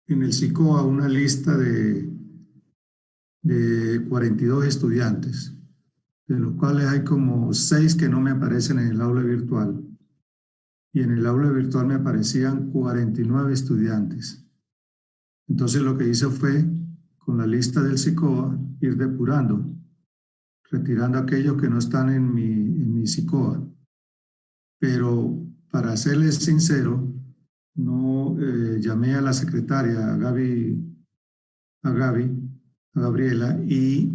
en el SICOA una lista de 42 estudiantes, de los cuales hay como 6 que no me aparecen en el aula virtual. Y en el aula virtual me aparecían 49 estudiantes. Entonces lo que hice fue, con la lista del SICOA, ir depurando, retirando aquellos que no están en mi SICOA. Pero para serles sincero, no llamé a la secretaria, a Gabriela, y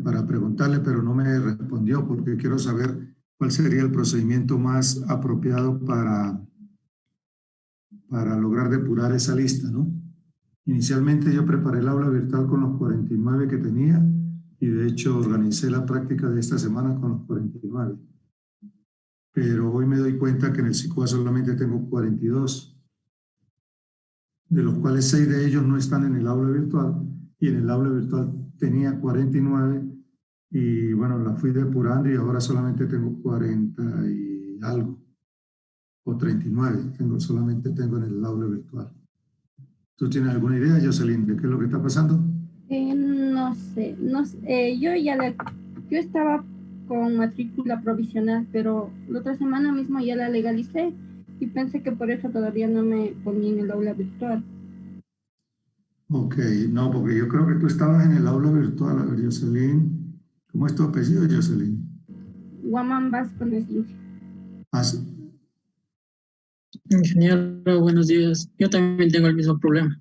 para preguntarle, pero no me respondió porque quiero saber cuál sería el procedimiento más apropiado para lograr depurar esa lista, ¿no? Inicialmente yo preparé el aula virtual con los 49 que tenía y de hecho organicé la práctica de esta semana con los 49. Pero hoy me doy cuenta que en el SICOA solamente tengo 42, de los cuales 6 de ellos no están en el aula virtual, y en el aula virtual tenía 49, y bueno, la fui depurando y ahora solamente tengo 40 y algo, o 39, solamente tengo en el aula virtual. ¿Tú tienes alguna idea, Jocelyn, de qué es lo que está pasando? No sé, yo estaba con matrícula provisional, pero la otra semana mismo ya la legalicé y pensé que por eso todavía no me ponía en el aula virtual. Ok, no, porque yo creo que tú estabas en el aula virtual. A ver, Jocelyn, ¿cómo es tu apellido, Jocelyn? Guamán Vázquez. Ah, sí. Ingeniero, buenos días. Yo también tengo el mismo problema.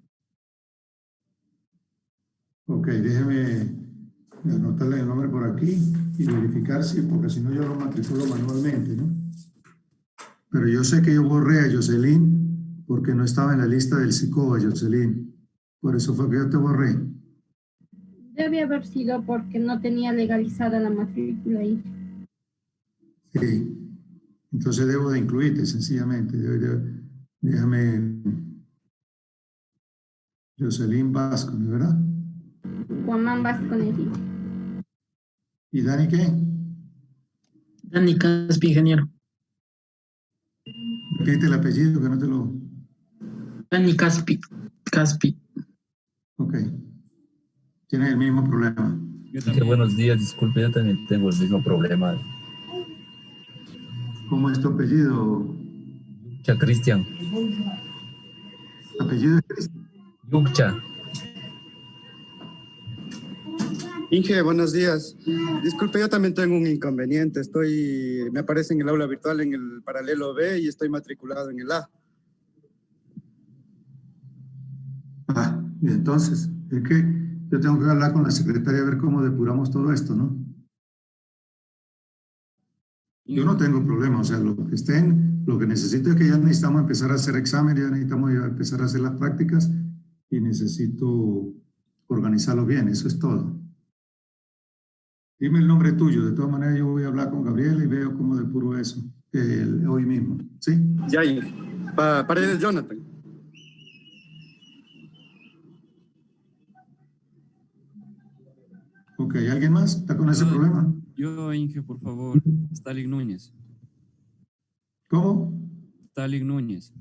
Ok, déjeme anotarle el nombre por aquí y verificar si, porque si no yo lo matriculo manualmente, ¿no? Pero yo sé que yo borré a Jocelyn porque no estaba en la lista del SICOA, Jocelyn. Por eso fue que yo te borré. Debe haber sido porque no tenía legalizada la matrícula ahí. Sí. Entonces debo de incluirte, sencillamente. Déjame... Jocelyn Vasco, ¿verdad? Guamán Vázquez. ¿Y Dani qué? Dani Caspi, ingeniero. Repite el apellido que no te lo... Dani Caspi. Ok. Tienes el mismo problema. Buenos días, disculpe, yo también tengo el mismo problema. ¿Cómo es tu apellido? Yukcha Cristian. ¿Apellido es Cristian? Yukcha. Inge, buenos días. Disculpe, yo también tengo un inconveniente. Me aparece en el aula virtual en el paralelo B y estoy matriculado en el A. Ah, y entonces, es que yo tengo que hablar con la secretaria a ver cómo depuramos todo esto, ¿no? Yo no tengo problema, o sea, lo que necesito es que ya necesitamos empezar a hacer exámenes, ya necesitamos empezar a hacer las prácticas y necesito organizarlo bien, eso es todo. Dime el nombre tuyo, de todas maneras yo voy a hablar con Gabriela y veo cómo depuro eso hoy mismo, ¿sí? Ya, Inge. Paredes Jonathan. Ok, ¿alguien más está con ese problema? Yo, Inge, por favor. Stalin Núñez. ¿Cómo? Stalin Núñez.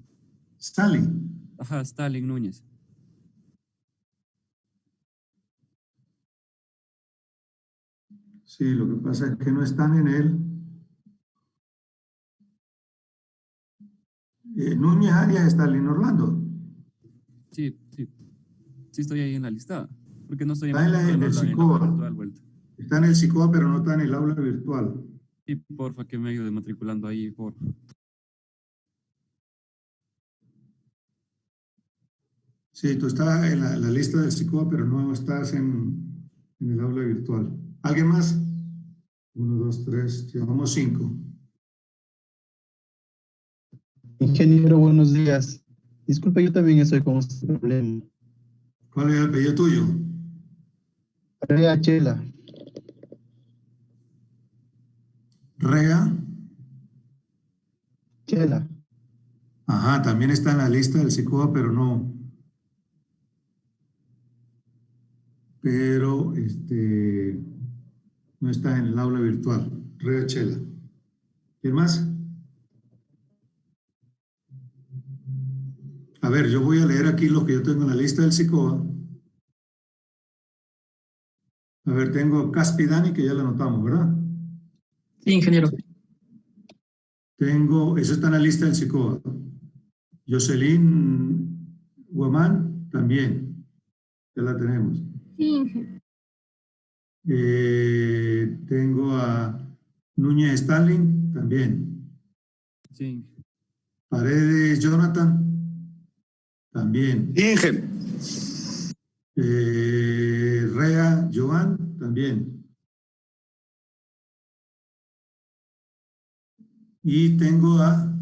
Sally. Ajá, Stalin Núñez. Sí, lo que pasa es que no están en él. Núñez Arias, Stalin Orlando. Sí. Sí estoy ahí en la lista. Porque no estoy Está en el en la SICOA. virtual vuelta. Está en el SICOA, pero no está en el aula virtual. Sí, porfa, que me ayude matriculando ahí, porfa. Sí, tú estás en la lista del SICOA, pero no estás en el aula virtual. ¿Alguien más? 1, 2, 3, llevamos 5. Ingeniero, buenos días. Disculpe, yo también estoy con este problema. ¿Cuál es el apellido tuyo? Rea Chela. Rea. Chela. Ajá, también está en la lista del SICOA, pero no. Pero no está en el aula virtual. Rea Chela. ¿Quién más? A ver, yo voy a leer aquí lo que yo tengo en la lista del SICOA. A ver, tengo Caspi Dani, que ya lo anotamos, ¿verdad? Sí, ingeniero. Tengo, eso está en la lista del SICOA. Jocelyn Guamán, también, ya la tenemos. Sí, ingeniero. Tengo a Núñez Stalin, también. Sí. Paredes Jonathan, también. Inge. Rea Joan, también. Y tengo a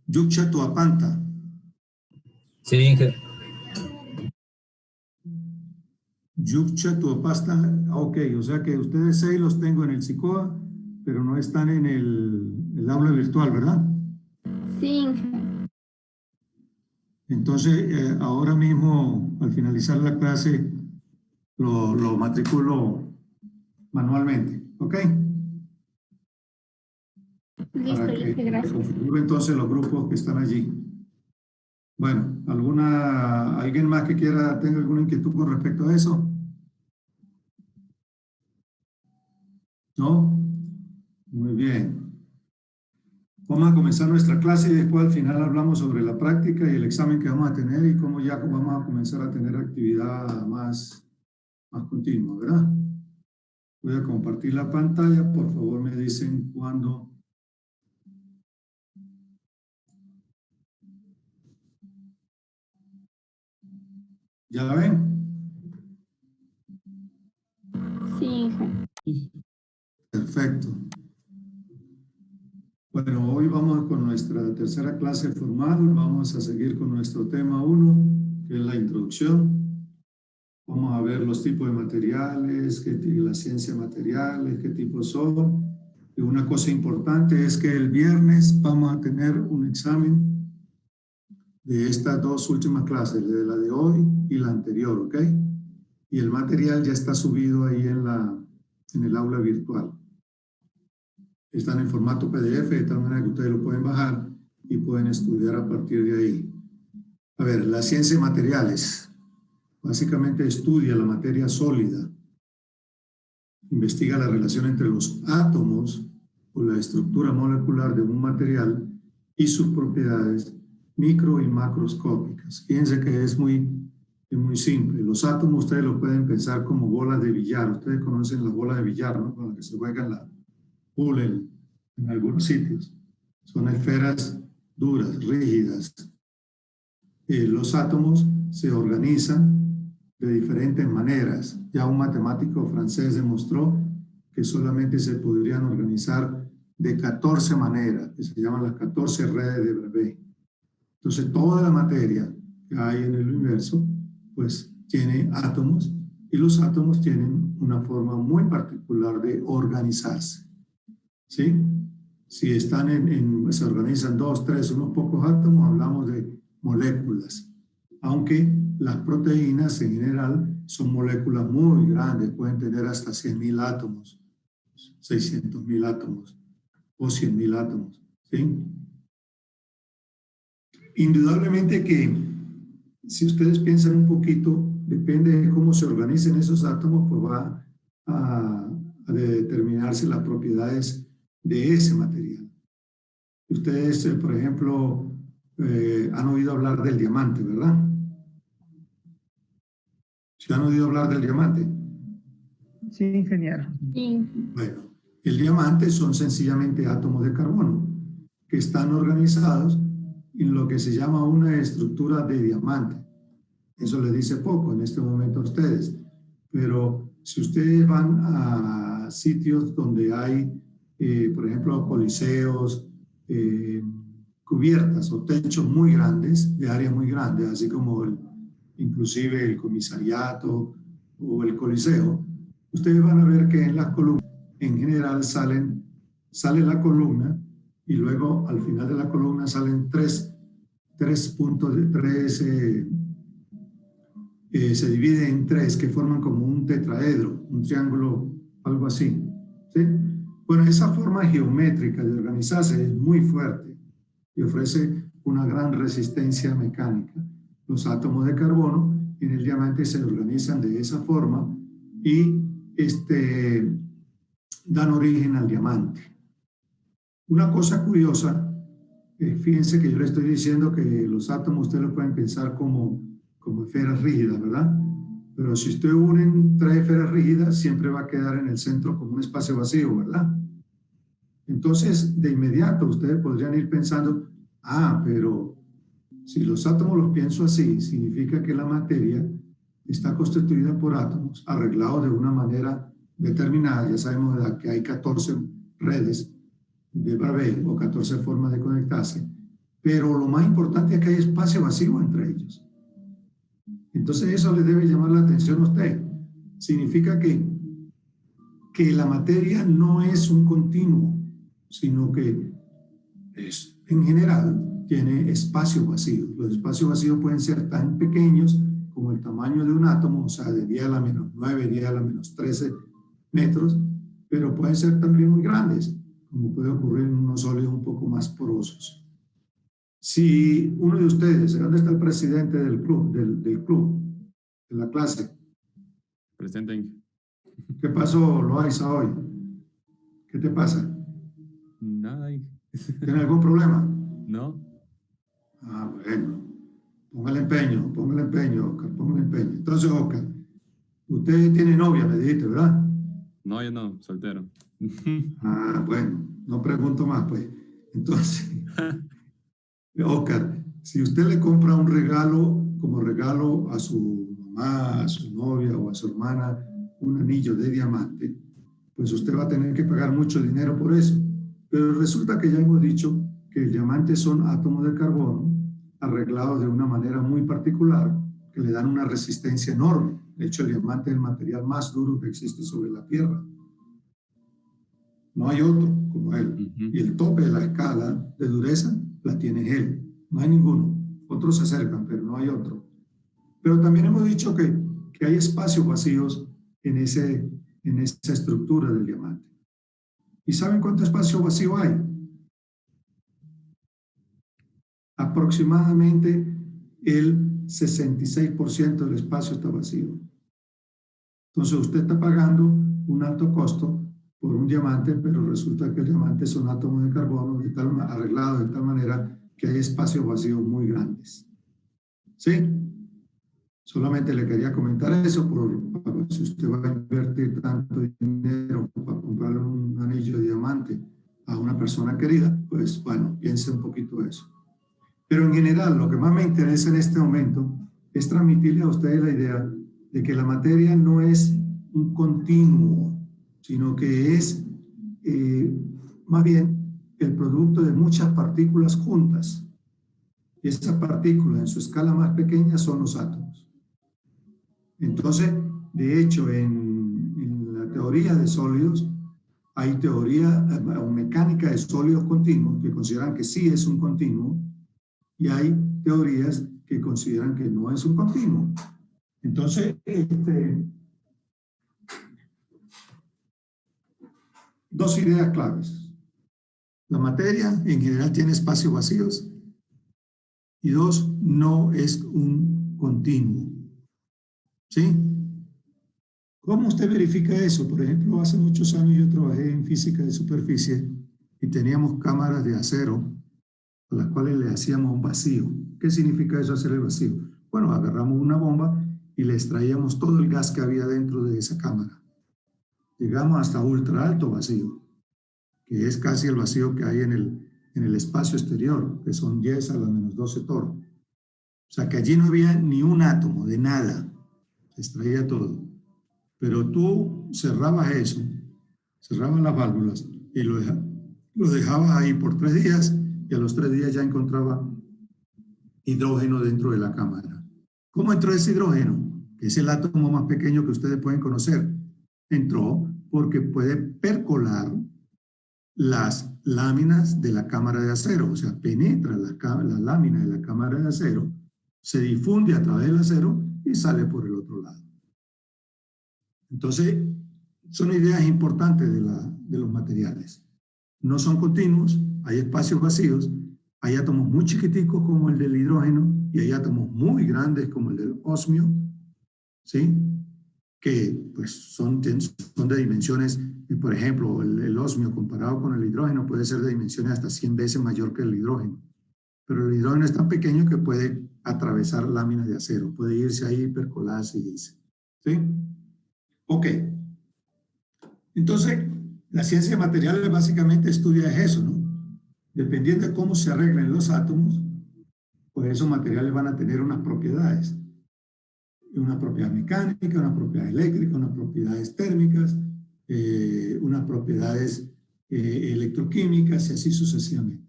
Yucha Tuapanta. Sí, Inge. Yucha Tuapasta, ok, o sea que ustedes 6 los tengo en el SICOA, pero no están en el aula virtual, ¿verdad? Sí, ingeniero. Entonces, ahora mismo, al finalizar la clase, lo matriculo manualmente, ¿ok? Listo, Para que Inge, gracias. configure entonces los grupos que están allí. Bueno, ¿alguien más que tenga alguna inquietud con respecto a eso? ¿No? Muy bien. Vamos a comenzar nuestra clase y después al final hablamos sobre la práctica y el examen que vamos a tener y cómo ya vamos a comenzar a tener actividad más continua, ¿verdad? Voy a compartir la pantalla, por favor me dicen cuándo. ¿Ya la ven? Sí, ingeniero. Perfecto. Bueno, hoy vamos con nuestra tercera clase formal. Vamos a seguir con nuestro tema 1, que es la introducción. Vamos a ver los tipos de materiales, la ciencia de materiales, qué tipos son. Y una cosa importante es que el viernes vamos a tener un examen de estas 2 últimas clases, de la de hoy y la anterior, ¿ok? Y el material ya está subido ahí en el aula virtual. Están en formato PDF, de tal manera que ustedes lo pueden bajar y pueden estudiar a partir de ahí. A ver, la ciencia de materiales básicamente estudia la materia sólida, investiga la relación entre los átomos o la estructura molecular de un material y sus propiedades micro y macroscópicas. Fíjense que es muy simple. Los átomos ustedes lo pueden pensar como bolas de billar. Ustedes conocen las bolas de billar, ¿no? Con las que se juegan la pool en algunos sitios. Son esferas duras, rígidas. Los átomos se organizan de diferentes maneras. Ya un matemático francés demostró que solamente se podrían organizar de 14 maneras, que se llaman las 14 redes de Brebé. Entonces, toda la materia que hay en el universo, pues, tiene átomos, y los átomos tienen una forma muy particular de organizarse. ¿Sí? Si están se organizan 2, 3, unos pocos átomos, hablamos de moléculas. Aunque las proteínas en general son moléculas muy grandes, pueden tener hasta 100.000 átomos, 600.000 átomos o 100.000 átomos. ¿Sí? Indudablemente que si ustedes piensan un poquito, depende de cómo se organicen esos átomos, pues va a determinarse las propiedades de ese material. Ustedes, por ejemplo, han oído hablar del diamante, ¿verdad? ¿Se han oído hablar del diamante? Sí, ingeniero. Sí. Bueno, el diamante son sencillamente átomos de carbono que están organizados en lo que se llama una estructura de diamante. Eso les dice poco en este momento a ustedes, pero si ustedes van a sitios donde hay, por ejemplo, coliseos, cubiertas o techos muy grandes, de áreas muy grandes, así como inclusive el comisariato o el coliseo, ustedes van a ver que en las columnas en general sale la columna y luego al final de la columna salen tres puntos de se divide en 3 que forman como un tetraedro, un triángulo, algo así. ¿Sí? Bueno, esa forma geométrica de organizarse es muy fuerte y ofrece una gran resistencia mecánica. Los átomos de carbono en el diamante se organizan de esa forma y dan origen al diamante. Una cosa curiosa, fíjense que yo le estoy diciendo que los átomos ustedes lo pueden pensar como esferas rígidas, ¿verdad? Pero si ustedes unen 3 esferas rígidas, siempre va a quedar en el centro como un espacio vacío, ¿verdad? Entonces, de inmediato, ustedes podrían ir pensando, pero si los átomos los pienso así, significa que la materia está constituida por átomos arreglados de una manera determinada. Ya sabemos que hay 14 redes de Bravais o 14 formas de conectarse, pero lo más importante es que hay espacio vacío entre ellos. Entonces eso le debe llamar la atención a usted. Significa que la materia no es un continuo, sino que en general tiene espacio vacío. Los espacios vacíos pueden ser tan pequeños como el tamaño de un átomo, o sea, de 10 a la menos 9, 10 a la menos 13 metros, pero pueden ser también muy grandes, como puede ocurrir en unos sólidos un poco más porosos. Si uno de ustedes, ¿dónde está el presidente del club, del club, de la clase? Presente, Inge. ¿Qué pasó, Loaiza, hoy? ¿Qué te pasa? Nada, Inge. ¿Tiene algún problema? No, Bueno. Póngale empeño, Oscar, póngale empeño. Entonces, Oscar, usted tiene novia, me dijiste, ¿verdad? no, yo no, soltero. Bueno, no pregunto más, pues. Entonces, Oscar, si usted le compra un regalo, como regalo a su mamá, a su novia o a su hermana, un anillo de diamante, pues usted va a tener que pagar mucho dinero por eso. Pero resulta que ya hemos dicho que el diamante son átomos de carbono arreglados de una manera muy particular que le dan una resistencia enorme. De hecho, el diamante es el material más duro que existe sobre la Tierra. No hay otro como él. Y el tope de la escala de dureza la tiene él. No hay ninguno. Otros se acercan, pero no hay otro. Pero también hemos dicho que hay espacios vacíos en esa estructura del diamante. ¿Y saben cuánto espacio vacío hay? Aproximadamente el 66% del espacio está vacío. Entonces usted está pagando un alto costo por un diamante, pero resulta que el diamante son átomos de carbono arreglados de tal manera que hay espacios vacíos muy grandes. ¿Sí? Solamente le quería comentar eso, si usted va a invertir tanto dinero para comprarle un anillo de diamante a una persona querida, pues bueno, piense un poquito eso. Pero en general, lo que más me interesa en este momento es transmitirle a ustedes la idea de que la materia no es un continuo, sino que es más bien el producto de muchas partículas juntas. Y esas partículas en su escala más pequeña son los átomos. Entonces, de hecho, en la teoría de sólidos, hay teoría o mecánica de sólidos continuos que consideran que sí es un continuo, y hay teorías que consideran que no es un continuo. Entonces, dos ideas claves. La materia en general tiene espacios vacíos y dos, no es un continuo. ¿Sí? ¿Cómo usted verifica eso? Por ejemplo, hace muchos años yo trabajé en física de superficie y teníamos cámaras de acero a las cuales le hacíamos un vacío. ¿Qué significa eso, hacer el vacío? Bueno, agarramos una bomba y le extraíamos todo el gas que había dentro de esa cámara. Llegamos hasta ultra alto vacío, que es casi el vacío que hay en el espacio exterior, que son 10 a la menos 12 torr. O sea que allí no había ni un átomo de nada, se extraía todo. Pero tú cerrabas eso, cerrabas las válvulas y lo dejabas ahí por 3 días y a los 3 días ya encontraba hidrógeno dentro de la cámara. ¿Cómo entró ese hidrógeno? Que es el átomo más pequeño que ustedes pueden conocer. Entró porque puede percolar las láminas de la cámara de acero, o sea, penetra la lámina de la cámara de acero, se difunde a través del acero y sale por el otro lado. Entonces, son ideas importantes de los materiales. No son continuos, hay espacios vacíos, Hay átomos muy chiquiticos como el del hidrógeno y hay átomos muy grandes como el del osmio, ¿sí? Que pues son de dimensiones, por ejemplo, el osmio comparado con el hidrógeno puede ser de dimensiones hasta 100 veces mayor que el hidrógeno. Pero el hidrógeno es tan pequeño que puede atravesar láminas de acero, puede irse ahí, hipercolarse y irse. ¿Sí? Ok. Entonces, la ciencia de materiales básicamente estudia eso, ¿no? Dependiendo de cómo se arreglen los átomos, pues esos materiales van a tener unas propiedades. Una propiedad mecánica, una propiedad eléctrica, unas propiedades térmicas, unas propiedades electroquímicas y así sucesivamente.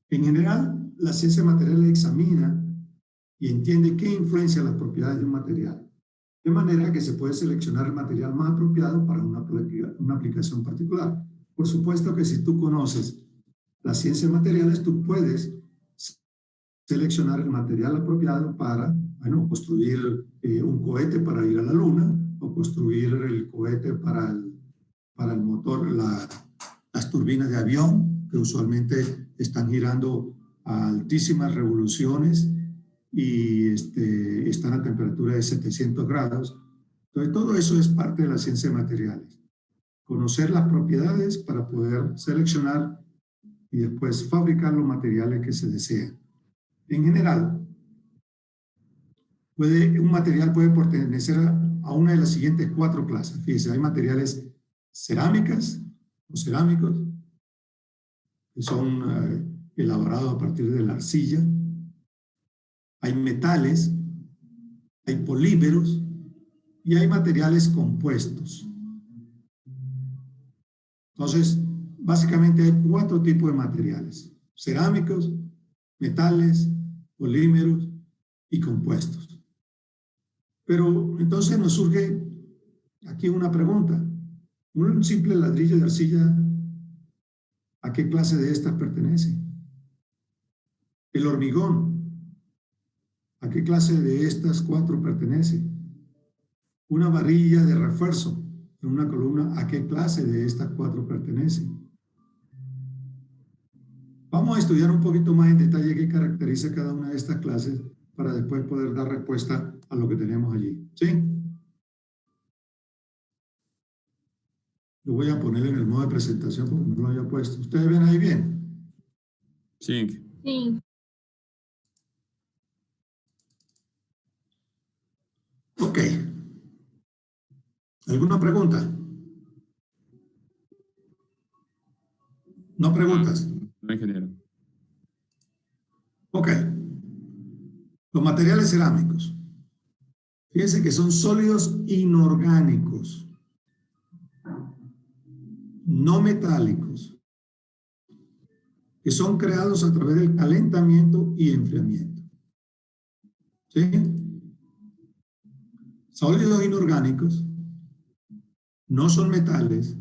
En general, la ciencia de materiales examina y entiende qué influencia las propiedades de un material, de manera que se puede seleccionar el material más apropiado para una aplicación particular. Por supuesto que si tú conoces la ciencia de materiales, tú puedes seleccionar el material apropiado para, bueno, construir un cohete para ir a la luna, o construir el cohete para el motor, las turbinas de avión, que usualmente están girando a altísimas revoluciones y están a temperatura de 700 grados. Entonces, todo eso es parte de la ciencia de materiales. Conocer las propiedades para poder seleccionar y después fabricar los materiales que se desean. En general, un material puede pertenecer a una de las siguientes 4 clases. Fíjense, hay materiales cerámicas o cerámicos, que son elaborados a partir de la arcilla. Hay metales, hay polímeros y hay materiales compuestos. Entonces, básicamente hay 4 tipos de materiales: cerámicos, metales, polímeros y compuestos. Pero entonces nos surge aquí una pregunta. Un simple ladrillo de arcilla, ¿a qué clase de estas pertenece? El hormigón, ¿a qué clase de estas 4 pertenece? Una varilla de refuerzo en una columna, ¿a qué clase de estas 4 pertenece? Vamos a estudiar un poquito más en detalle qué caracteriza cada una de estas clases para después poder dar respuesta a lo que tenemos allí. ¿Sí? Lo voy a poner en el modo de presentación porque no lo había puesto. ¿Ustedes ven ahí bien? Sí. Sí. Ok. ¿Alguna pregunta? ¿No preguntas? No, ingeniero. Ok. Los materiales cerámicos. Fíjense que son sólidos inorgánicos, no metálicos, que son creados a través del calentamiento y enfriamiento. ¿Sí? Sólidos inorgánicos no son metales,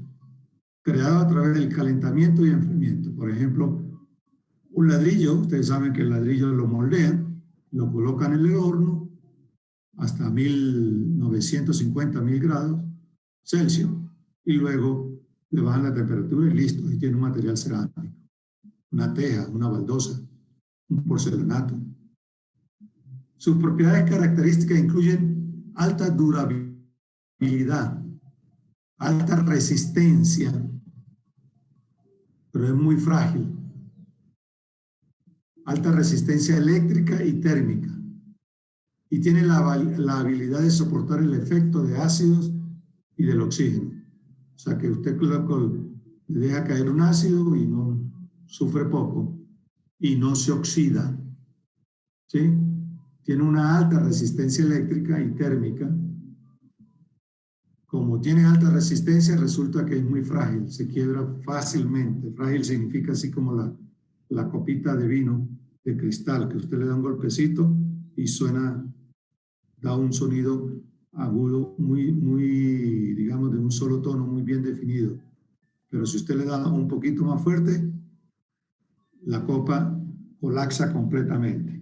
creados a través del calentamiento y enfriamiento. Por ejemplo, un ladrillo, ustedes saben que el ladrillo lo moldean, lo colocan en el horno hasta 1950, 1000 grados Celsius, y luego le bajan la temperatura y listo, ahí tiene un material cerámico, una teja, una baldosa, un porcelanato. Sus propiedades características incluyen alta durabilidad, alta resistencia, pero es muy frágil, alta resistencia eléctrica y térmica, y tiene la habilidad de soportar el efecto de ácidos y del oxígeno. O sea que usted le deja caer un ácido y no sufre poco y no se oxida. ¿Sí? Tiene una alta resistencia eléctrica y térmica. Como tiene alta resistencia, resulta que es muy frágil, se quiebra fácilmente. Frágil significa así como la copita de vino de cristal, que usted le da un golpecito y suena, da un sonido agudo muy, digamos, de un solo tono, muy bien definido. Pero si usted le da un poquito más fuerte, la copa colapsa completamente,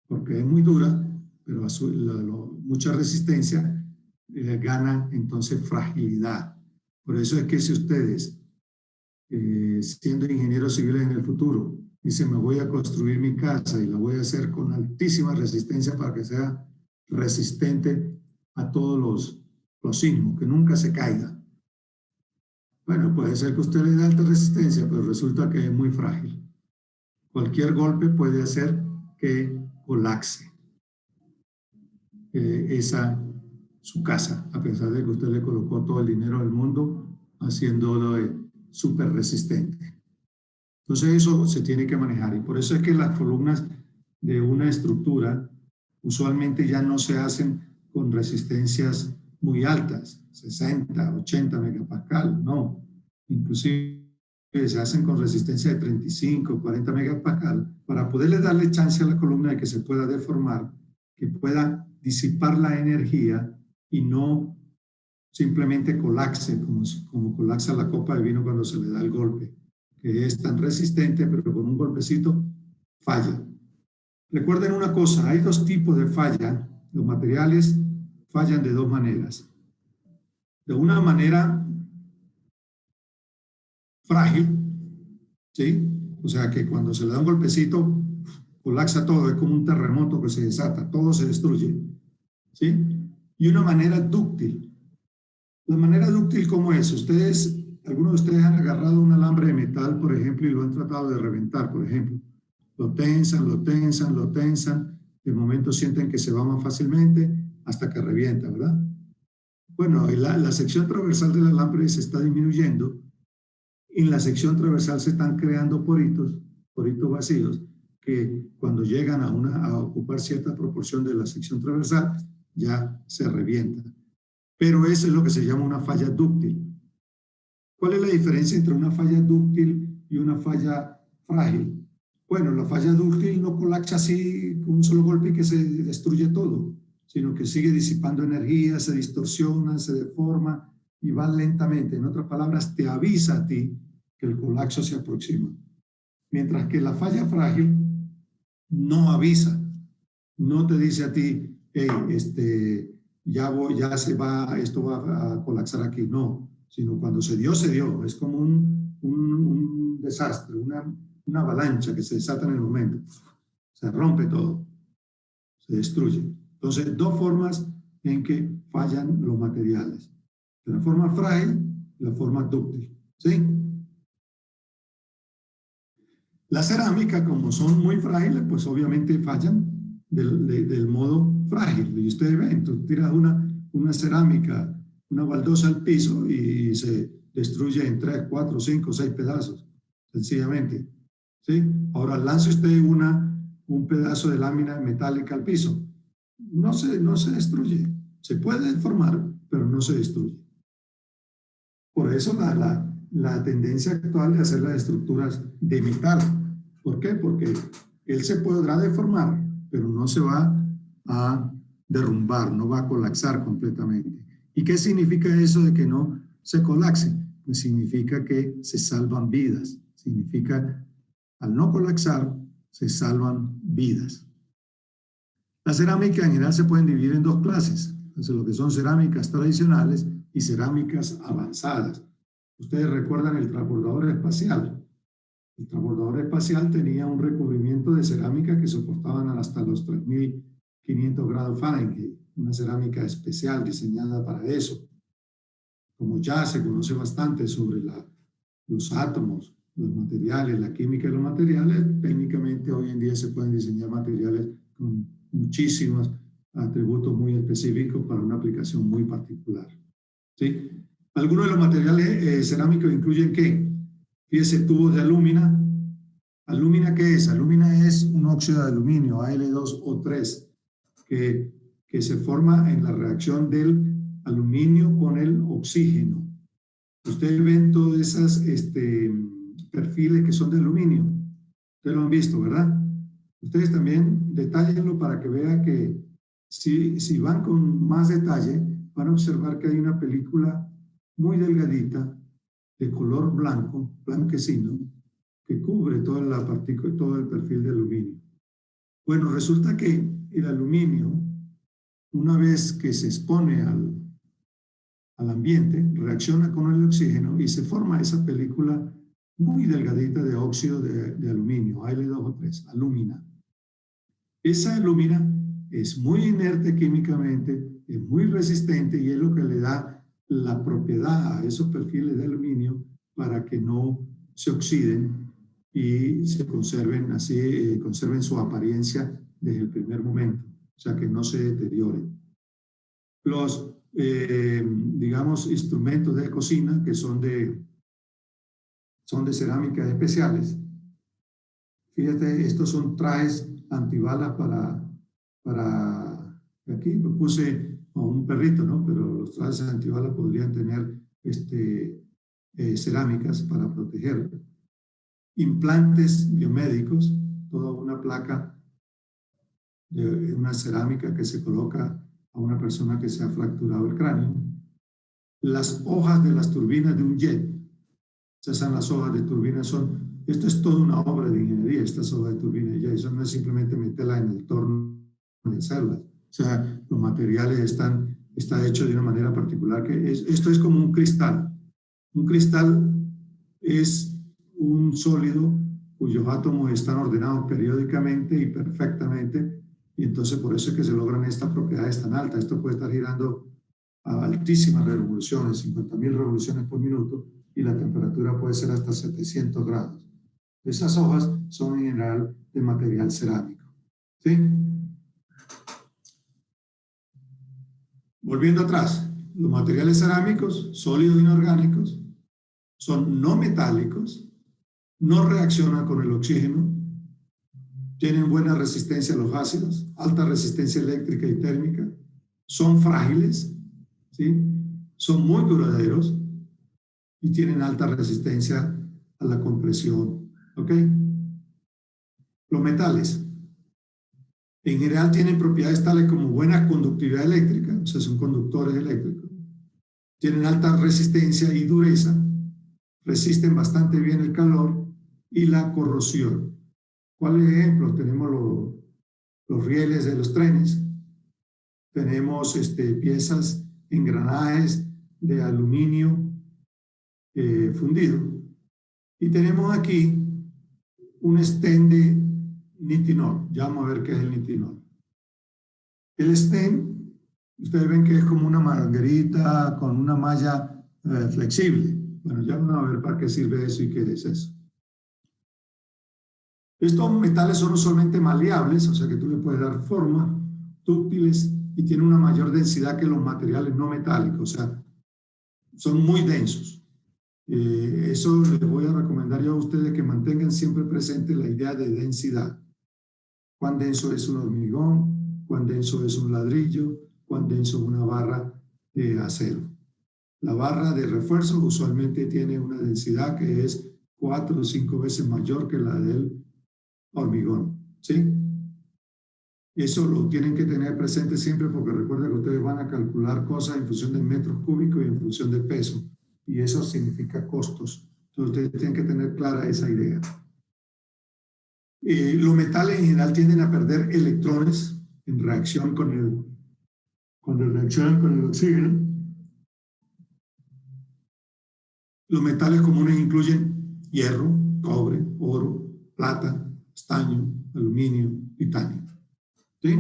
porque es muy dura, pero mucha resistencia gana entonces fragilidad. Por eso es que si ustedes, siendo ingenieros civiles en el futuro, dice, me voy a construir mi casa y la voy a hacer con altísima resistencia para que sea resistente a todos los sismos, que nunca se caiga. Bueno, puede ser que usted le dé alta resistencia, pero resulta que es muy frágil. Cualquier golpe puede hacer que colapse su casa, a pesar de que usted le colocó todo el dinero del mundo, haciéndolo súper resistente. Entonces eso se tiene que manejar, y por eso es que las columnas de una estructura usualmente ya no se hacen con resistencias muy altas, 60, 80 megapascal, no. Inclusive se hacen con resistencia de 35, 40 megapascal para poderle darle chance a la columna de que se pueda deformar, que pueda disipar la energía y no simplemente colapse como colapsa la copa de vino cuando se le da el golpe, que es tan resistente, pero con un golpecito falla. Recuerden una cosa, hay dos tipos de falla. Los materiales fallan de dos maneras. De una manera frágil, ¿sí? O sea que cuando se le da un golpecito, colapsa todo, es como un terremoto que se desata, todo se destruye, ¿sí? Y una manera dúctil. La manera dúctil, ¿cómo es? Algunos de ustedes han agarrado un alambre de metal, por ejemplo, y lo han tratado de reventar, por ejemplo. Lo tensan, lo tensan, lo tensan, de momento sienten que se va más fácilmente hasta que revienta, ¿verdad? Bueno, la sección transversal del alambre se está disminuyendo. En la sección transversal se están creando poritos vacíos, que cuando llegan a ocupar cierta proporción de la sección transversal, ya se revientan. Pero eso es lo que se llama una falla dúctil. ¿Cuál es la diferencia entre una falla dúctil y una falla frágil? Bueno, la falla dúctil no colapsa así con un solo golpe y que se destruye todo, sino que sigue disipando energía, se distorsiona, se deforma y va lentamente. En otras palabras, te avisa a ti que el colapso se aproxima. Mientras que la falla frágil no avisa, no te dice a ti, hey, esto va a colapsar aquí, no, sino cuando se dio, es como un desastre, una avalancha que se desata en el momento, se rompe todo, se destruye. Entonces, dos formas en que fallan los materiales, la forma frágil y la forma dúctil, ¿sí? La cerámica, como son muy frágiles, pues obviamente fallan del modo frágil. Y ustedes ven, tú tiras una cerámica, una baldosa al piso y se destruye en 3, 4, 5, 6 pedazos, sencillamente. ¿Sí? Ahora lance usted un pedazo de lámina metálica al piso. No se destruye. Se puede deformar, pero no se destruye. Por eso la tendencia actual de hacer las estructuras de metal. ¿Por qué? Porque él se podrá deformar, pero no se va a derrumbar, no va a colapsar completamente. ¿Y qué significa eso de que no se colapse? Pues significa que se salvan vidas. Significa, al no colapsar, se salvan vidas. La cerámica en general se pueden dividir en dos clases. Entonces, lo que son cerámicas tradicionales y cerámicas avanzadas. Ustedes recuerdan el transbordador espacial. El transbordador espacial tenía un recubrimiento de cerámica que soportaban hasta los 3.500 grados Fahrenheit, una cerámica especial diseñada para eso. Como ya se conoce bastante sobre los átomos, los materiales, la química de los materiales, técnicamente hoy en día se pueden diseñar materiales con muchísimos atributos muy específicos para una aplicación muy particular. ¿Sí? Algunos de los materiales cerámicos incluyen ¿qué? Fíjese, tubos de alúmina. ¿Alúmina qué es? Alúmina es un óxido de aluminio, Al2O3, que se forma en la reacción del aluminio con el oxígeno. Ustedes ven todos esos perfiles que son de aluminio. Ustedes lo han visto, ¿verdad? Ustedes también detállenlo para que vean que si van con más detalle, van a observar que hay una película muy delgadita de color blanco, blanquecino, que cubre toda la partícula, todo el perfil de aluminio. Bueno, resulta que el aluminio, una vez que se expone al ambiente, reacciona con el oxígeno y se forma esa película muy delgadita de óxido de aluminio, Al2O3, alúmina. Esa alúmina es muy inerte químicamente, es muy resistente y es lo que le da la propiedad a esos perfiles de aluminio para que no se oxiden y se conserven así, conserven su apariencia desde el primer momento, o sea, que no se deterioren. Los, digamos, instrumentos de cocina que son de cerámicas especiales. Fíjate, estos son trajes antibalas para aquí puse a un perrito, ¿no? Pero los trajes antibalas podrían tener cerámicas para protegerlo. Implantes biomédicos, toda una placa de una cerámica que se coloca a una persona que se ha fracturado el cráneo. Las hojas de las turbinas de un jet, esas son las hojas de turbina, esto es toda una obra de ingeniería, estas hojas de turbina de jet, eso no es simplemente meterla en el torno de hacerlas. O sea, los materiales está hecho de una manera particular, esto es como un cristal. Un cristal es un sólido cuyos átomos están ordenados periódicamente y perfectamente, y entonces por eso es que se logran estas propiedades tan altas. Esto puede estar girando a altísimas revoluciones, 50.000 revoluciones por minuto, y la temperatura puede ser hasta 700 grados. Esas hojas son en general de material cerámico. ¿Sí? Volviendo atrás, los materiales cerámicos, sólidos inorgánicos, son no metálicos, no reaccionan con el oxígeno, tienen buena resistencia a los ácidos, alta resistencia eléctrica y térmica, son frágiles, ¿sí? Son muy duraderos y tienen alta resistencia a la compresión. ¿Ok? Los metales en general tienen propiedades tales como buena conductividad eléctrica, o sea, son conductores eléctricos, tienen alta resistencia y dureza, resisten bastante bien el calor y la corrosión. ¿Cuáles ejemplos? Tenemos los rieles de los trenes, tenemos piezas, engranajes de aluminio fundido, y tenemos aquí un stent de nitinol. Ya vamos a ver qué es el nitinol. El stent, ustedes ven que es como una manguerita con una malla flexible. Bueno, ya vamos a ver para qué sirve eso y qué es eso. Estos metales son usualmente maleables, o sea que tú le puedes dar forma, dúctiles, y tienen una mayor densidad que los materiales no metálicos, o sea, son muy densos. Eso les voy a recomendar yo a ustedes que mantengan siempre presente la idea de densidad. Cuán denso es un hormigón, cuán denso es un ladrillo, cuán denso es una barra de acero. La barra de refuerzo usualmente tiene una densidad que es 4 o 5 veces mayor que la del hormigón, ¿sí? Eso lo tienen que tener presente siempre porque recuerden que ustedes van a calcular cosas en función de metros cúbicos y en función de peso, y eso significa costos. Entonces ustedes tienen que tener clara esa idea. Los metales en general tienden a perder electrones en reacción cuando reaccionan con el oxígeno. Los metales comunes incluyen hierro, cobre, oro, plata, estaño, aluminio, titanio. ¿Sí?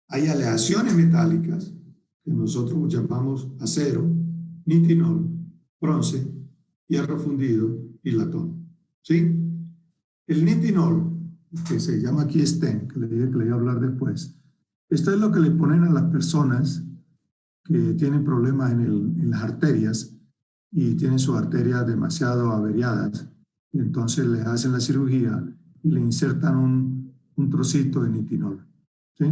Hay aleaciones metálicas que nosotros llamamos acero, nitinol, bronce, hierro fundido y latón. ¿Sí? El nitinol, que se llama aquí stent, que le dije que le iba a hablar después, esto es lo que le ponen a las personas que tienen problemas en las arterias y tienen sus arterias demasiado averiadas, y entonces les hacen la cirugía y le insertan un trocito de nitinol. ¿Sí?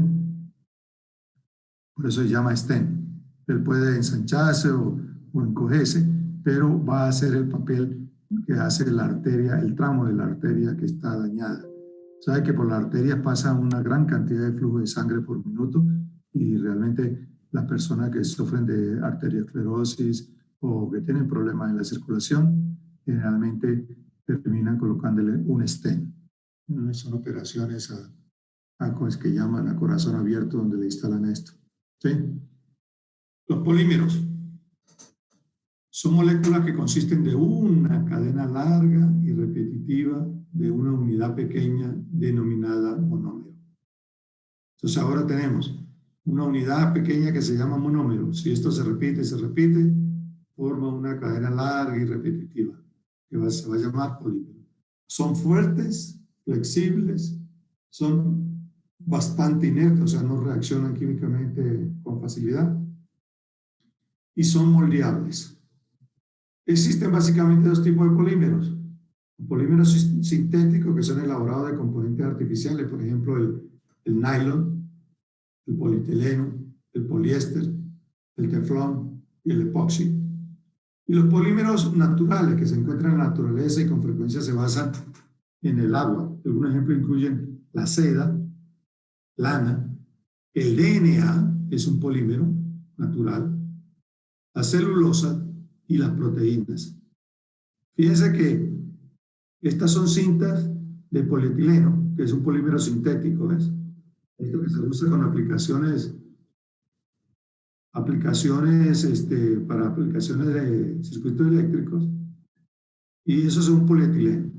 Por eso se llama stent. Él puede ensancharse o encogerse, pero va a hacer el papel que hace la arteria, el tramo de la arteria que está dañada. Sabe que por la arteria pasa una gran cantidad de flujo de sangre por minuto, y realmente las personas que sufren de arteriosclerosis o que tienen problemas en la circulación generalmente terminan colocándole un stent. Son operaciones como es que llaman a corazón abierto, donde le instalan esto. ¿Sí? Los polímeros Son moléculas que consisten de una cadena larga y repetitiva de una unidad pequeña denominada monómero. Entonces ahora tenemos una unidad pequeña que se llama monómero. Si esto se repite, forma una cadena larga y repetitiva que se va a llamar polímero. Son fuertes, flexibles, son bastante inertes, o sea, no reaccionan químicamente con facilidad y son moldeables. Existen básicamente dos tipos de polímeros. Polímeros sintéticos que son elaborados de componentes artificiales, por ejemplo, el nylon, el polietileno, el poliéster, el teflón y el epoxi. Y los polímeros naturales que se encuentran en la naturaleza y con frecuencia se basan en el agua. Algunos ejemplos incluyen la seda, lana, el DNA, es un polímero natural, la celulosa y las proteínas. Fíjense que estas son cintas de polietileno, que es un polímero sintético, ¿ves? Esto que se usa con aplicaciones para aplicaciones de circuitos eléctricos, y eso es un polietileno.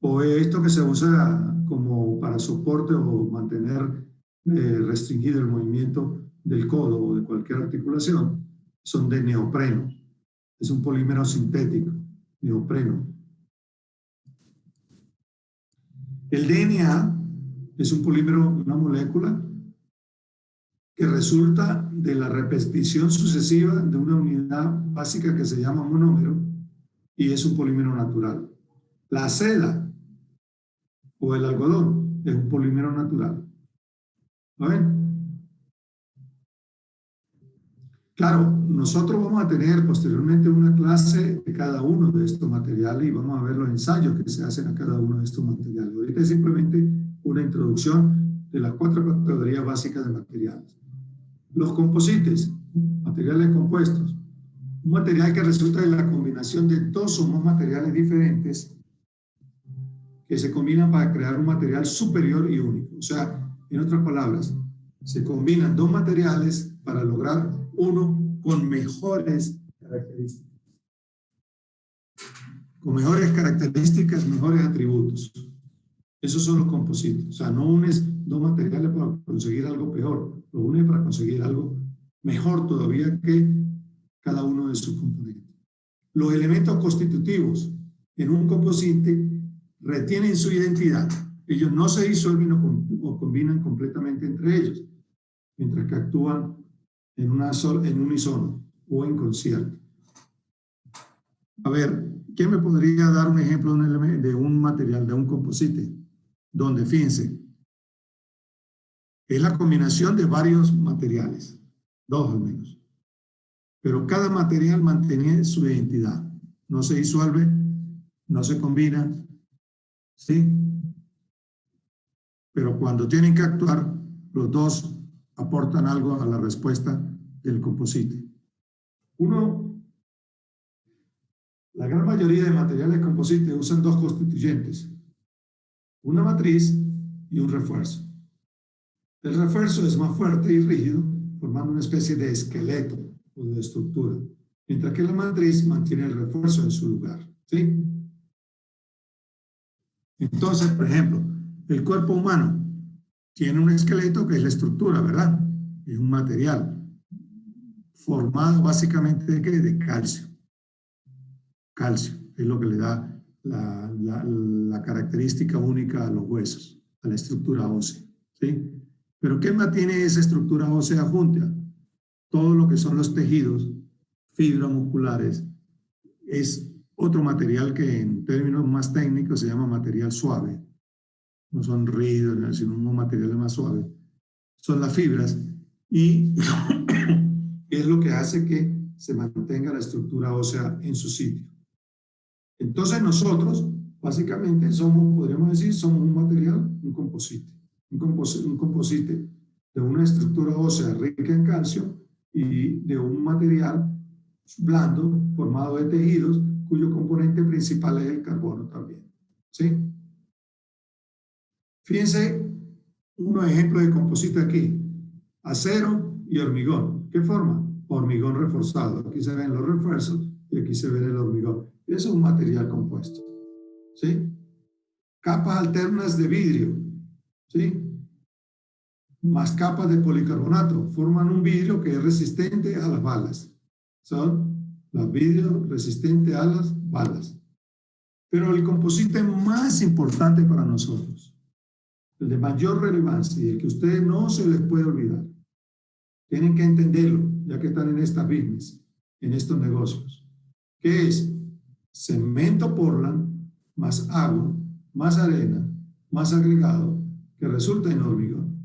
O esto que se usa como para soporte o mantener restringido el movimiento del codo o de cualquier articulación, son de neopreno. Es un polímero sintético, neopreno. El DNA es un polímero, una molécula que resulta de la repetición sucesiva de una unidad básica que se llama monómero y es un polímero natural. La seda o el algodón es un polímero natural. ¿Lo ven? Claro, nosotros vamos a tener posteriormente una clase de cada uno de estos materiales y vamos a ver los ensayos que se hacen a cada uno de estos materiales. Ahorita es simplemente una introducción de las 4 categorías básicas de materiales. Los composites, materiales compuestos. Un material que resulta de la combinación de 2 o más materiales diferentes que se combinan para crear un material superior y único. O sea, en otras palabras, se combinan 2 materiales para lograr uno con mejores características. Con mejores características, mejores atributos. Esos son los composites. O sea, no unes 2 materiales para conseguir algo peor, lo unes para conseguir algo mejor todavía que cada uno de sus componentes. Los elementos constitutivos en un composite retienen su identidad. Ellos no se disuelven o combinan completamente entre ellos, mientras que actúan en unísono o en concierto. A ver, ¿quién me podría dar un ejemplo de un material, de un composite? Donde, fíjense, es la combinación de varios materiales, 2 al menos. Pero cada material mantiene su identidad. No se disuelve, no se combina, ¿sí? Pero cuando tienen que actuar, los 2 aportan algo a la respuesta del composite. La gran mayoría de materiales composites usan 2 constituyentes, una matriz y un refuerzo. El refuerzo es más fuerte y rígido, formando una especie de esqueleto o de estructura, mientras que la matriz mantiene el refuerzo en su lugar, ¿sí? Entonces, por ejemplo, el cuerpo humano tiene un esqueleto que es la estructura, ¿verdad? Es un material formado básicamente ¿de qué? De calcio. Calcio es lo que le da la característica única a los huesos, a la estructura ósea, ¿sí? Pero ¿qué mantiene esa estructura ósea junta? Todo lo que son los tejidos, fibras musculares, es otro material que en términos más técnicos se llama material suave. No son rígidos, sino unos materiales más suaves. Son las fibras y es lo que hace que se mantenga la estructura ósea en su sitio. Entonces nosotros, básicamente, podríamos decir, somos un material, un composite. Un composite de una estructura ósea rica en calcio y de un material blando formado de tejidos cuyo componente principal es el carbono también, ¿sí? Fíjense unos ejemplos de composite aquí: acero y hormigón. ¿Qué forma? Hormigón reforzado. Aquí se ven los refuerzos y aquí se ve el hormigón. Eso es un material compuesto, ¿sí? Capas alternas de vidrio, ¿sí? Más capas de policarbonato forman un vidrio que es resistente a las balas. Son los vidrios resistentes a las balas. Pero el composite más importante para nosotros, el de mayor relevancia y el que a ustedes no se les puede olvidar, tienen que entenderlo, ya que están en esta business, en estos negocios, que es cemento Portland más agua, más arena, más agregado, que resulta en hormigón.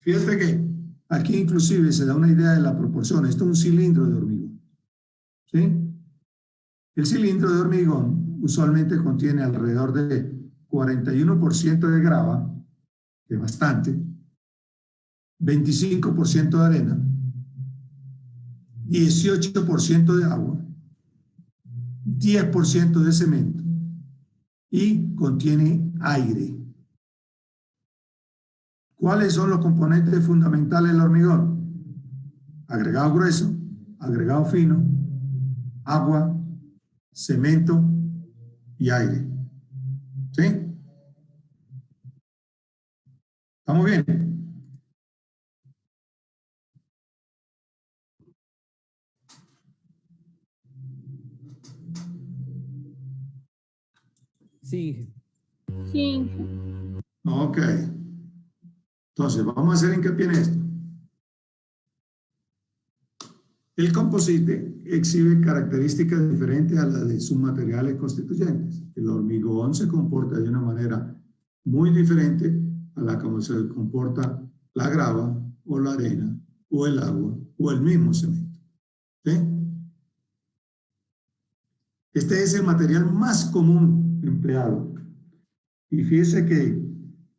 Fíjate que aquí inclusive se da una idea de la proporción. Esto es un cilindro de hormigón, ¿sí? El cilindro de hormigón usualmente contiene alrededor de 41% de grava, que es bastante, 25% de arena, 18% de agua, 10% de cemento y contiene aire. ¿Cuáles son los componentes fundamentales del hormigón? Agregado grueso, agregado fino, agua, cemento y aire. ¿Sí? ¿Estamos bien? Sí, Sí, Ok. Entonces, vamos a hacer hincapié en esto. El composite exhibe características diferentes a las de sus materiales constituyentes. El hormigón se comporta de una manera muy diferente a la como se comporta la grava o la arena o el agua o el mismo cemento. ¿Sí? Este es el material más común empleado. Y fíjese que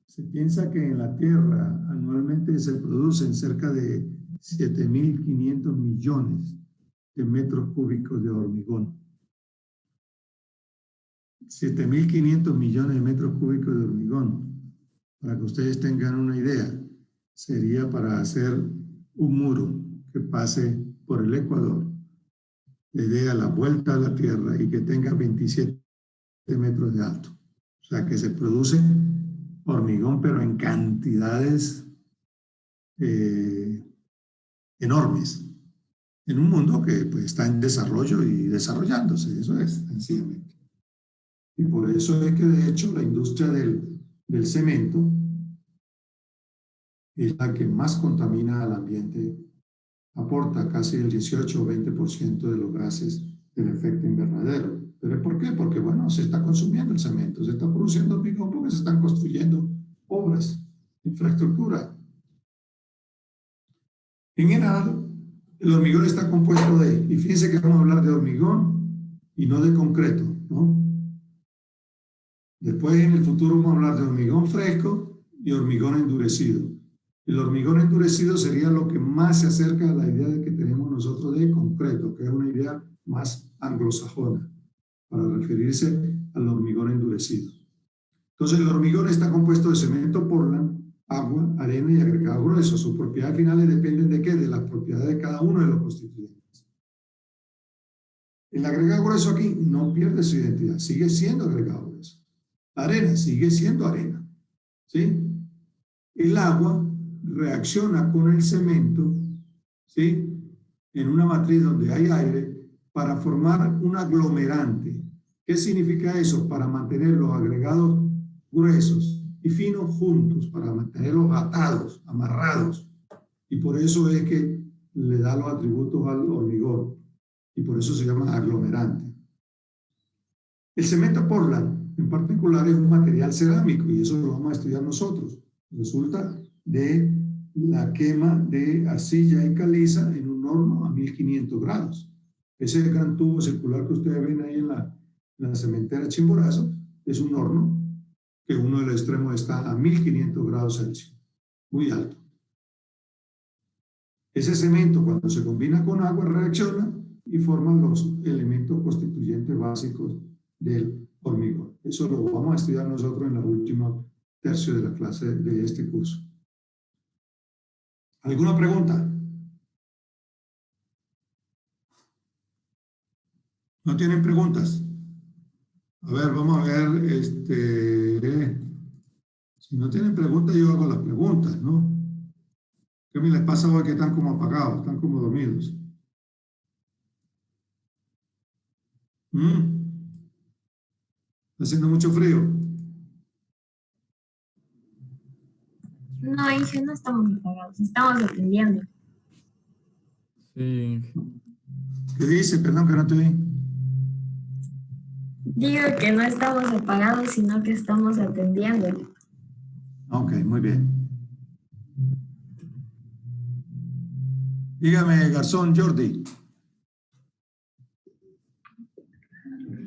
se piensa que en la Tierra anualmente se producen cerca de 7.500 millones de metros cúbicos de hormigón. 7.500 millones de metros cúbicos de hormigón. Para que ustedes tengan una idea, sería para hacer un muro que pase por el Ecuador, le dé a la vuelta a la Tierra y que tenga 27 metros de alto. O sea que se produce hormigón, pero en cantidades enormes, en un mundo que pues, está en desarrollo y desarrollándose, eso es, sencillamente. Y por eso es que de hecho la industria del cemento es la que más contamina al ambiente, aporta casi el 18 o 20% de los gases del efecto invernadero. ¿Pero por qué? Porque, bueno, se está consumiendo el cemento, se está produciendo hormigón porque se están construyendo obras, infraestructura. En general, el hormigón está compuesto de, y fíjense que vamos a hablar de hormigón y no de concreto, ¿no? Después en el futuro vamos a hablar de hormigón fresco y hormigón endurecido. El hormigón endurecido sería lo que más se acerca a la idea de que tenemos nosotros de concreto, que es una idea más anglosajona, para referirse al hormigón endurecido. Entonces el hormigón está compuesto de cemento Portland, agua, arena y agregado grueso. Sus propiedades finales dependen de qué? De las propiedades de cada uno de los constituyentes. El agregado grueso aquí no pierde su identidad, sigue siendo agregado grueso. La arena sigue siendo arena, ¿sí? El agua reacciona con el cemento, ¿sí? En una matriz donde hay aire para formar un aglomerante. ¿Qué significa eso? Para mantener los agregados gruesos y finos juntos, para mantenerlos atados, amarrados. Y por eso es que le da los atributos al hormigón. Y por eso se llama aglomerante. El cemento Portland, en particular, es un material cerámico y eso lo vamos a estudiar nosotros. Resulta de la quema de arcilla y caliza en un horno a 1500 grados. Ese gran tubo circular que ustedes ven ahí en la cementera Chimborazo es un horno que uno de los extremos está a 1500 grados Celsius, muy alto. Ese cemento, cuando se combina con agua, reacciona y forman los elementos constituyentes básicos del hormigón. Eso lo vamos a estudiar nosotros en la última tercio de la clase de este curso. ¿Alguna pregunta? ¿No tienen preguntas? A ver, vamos a ver, si no tienen preguntas, yo hago las preguntas, ¿no? ¿Qué me les pasa hoy que están como apagados, están como dormidos? ¿Está haciendo mucho frío? No, Inge, no estamos apagados, estamos atendiendo. Sí, ¿Qué dice? Perdón que no te oí. Digo que no estamos apagados, sino que estamos atendiendo. Ok, muy bien. Dígame, Garzón, Jordi.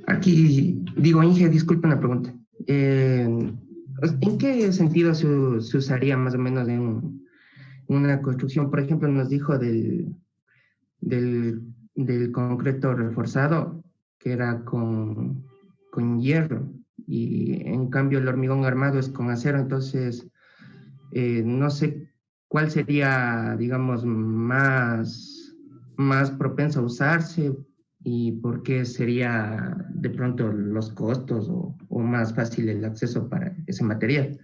Aquí, digo, Inge, disculpen la pregunta. ¿En qué sentido se usaría más o menos en una construcción? Por ejemplo, nos dijo del concreto reforzado, que era con hierro, y en cambio el hormigón armado es con acero, entonces no sé cuál sería, digamos, más propenso a usarse y por qué sería de pronto los costos o más fácil el acceso para ese material.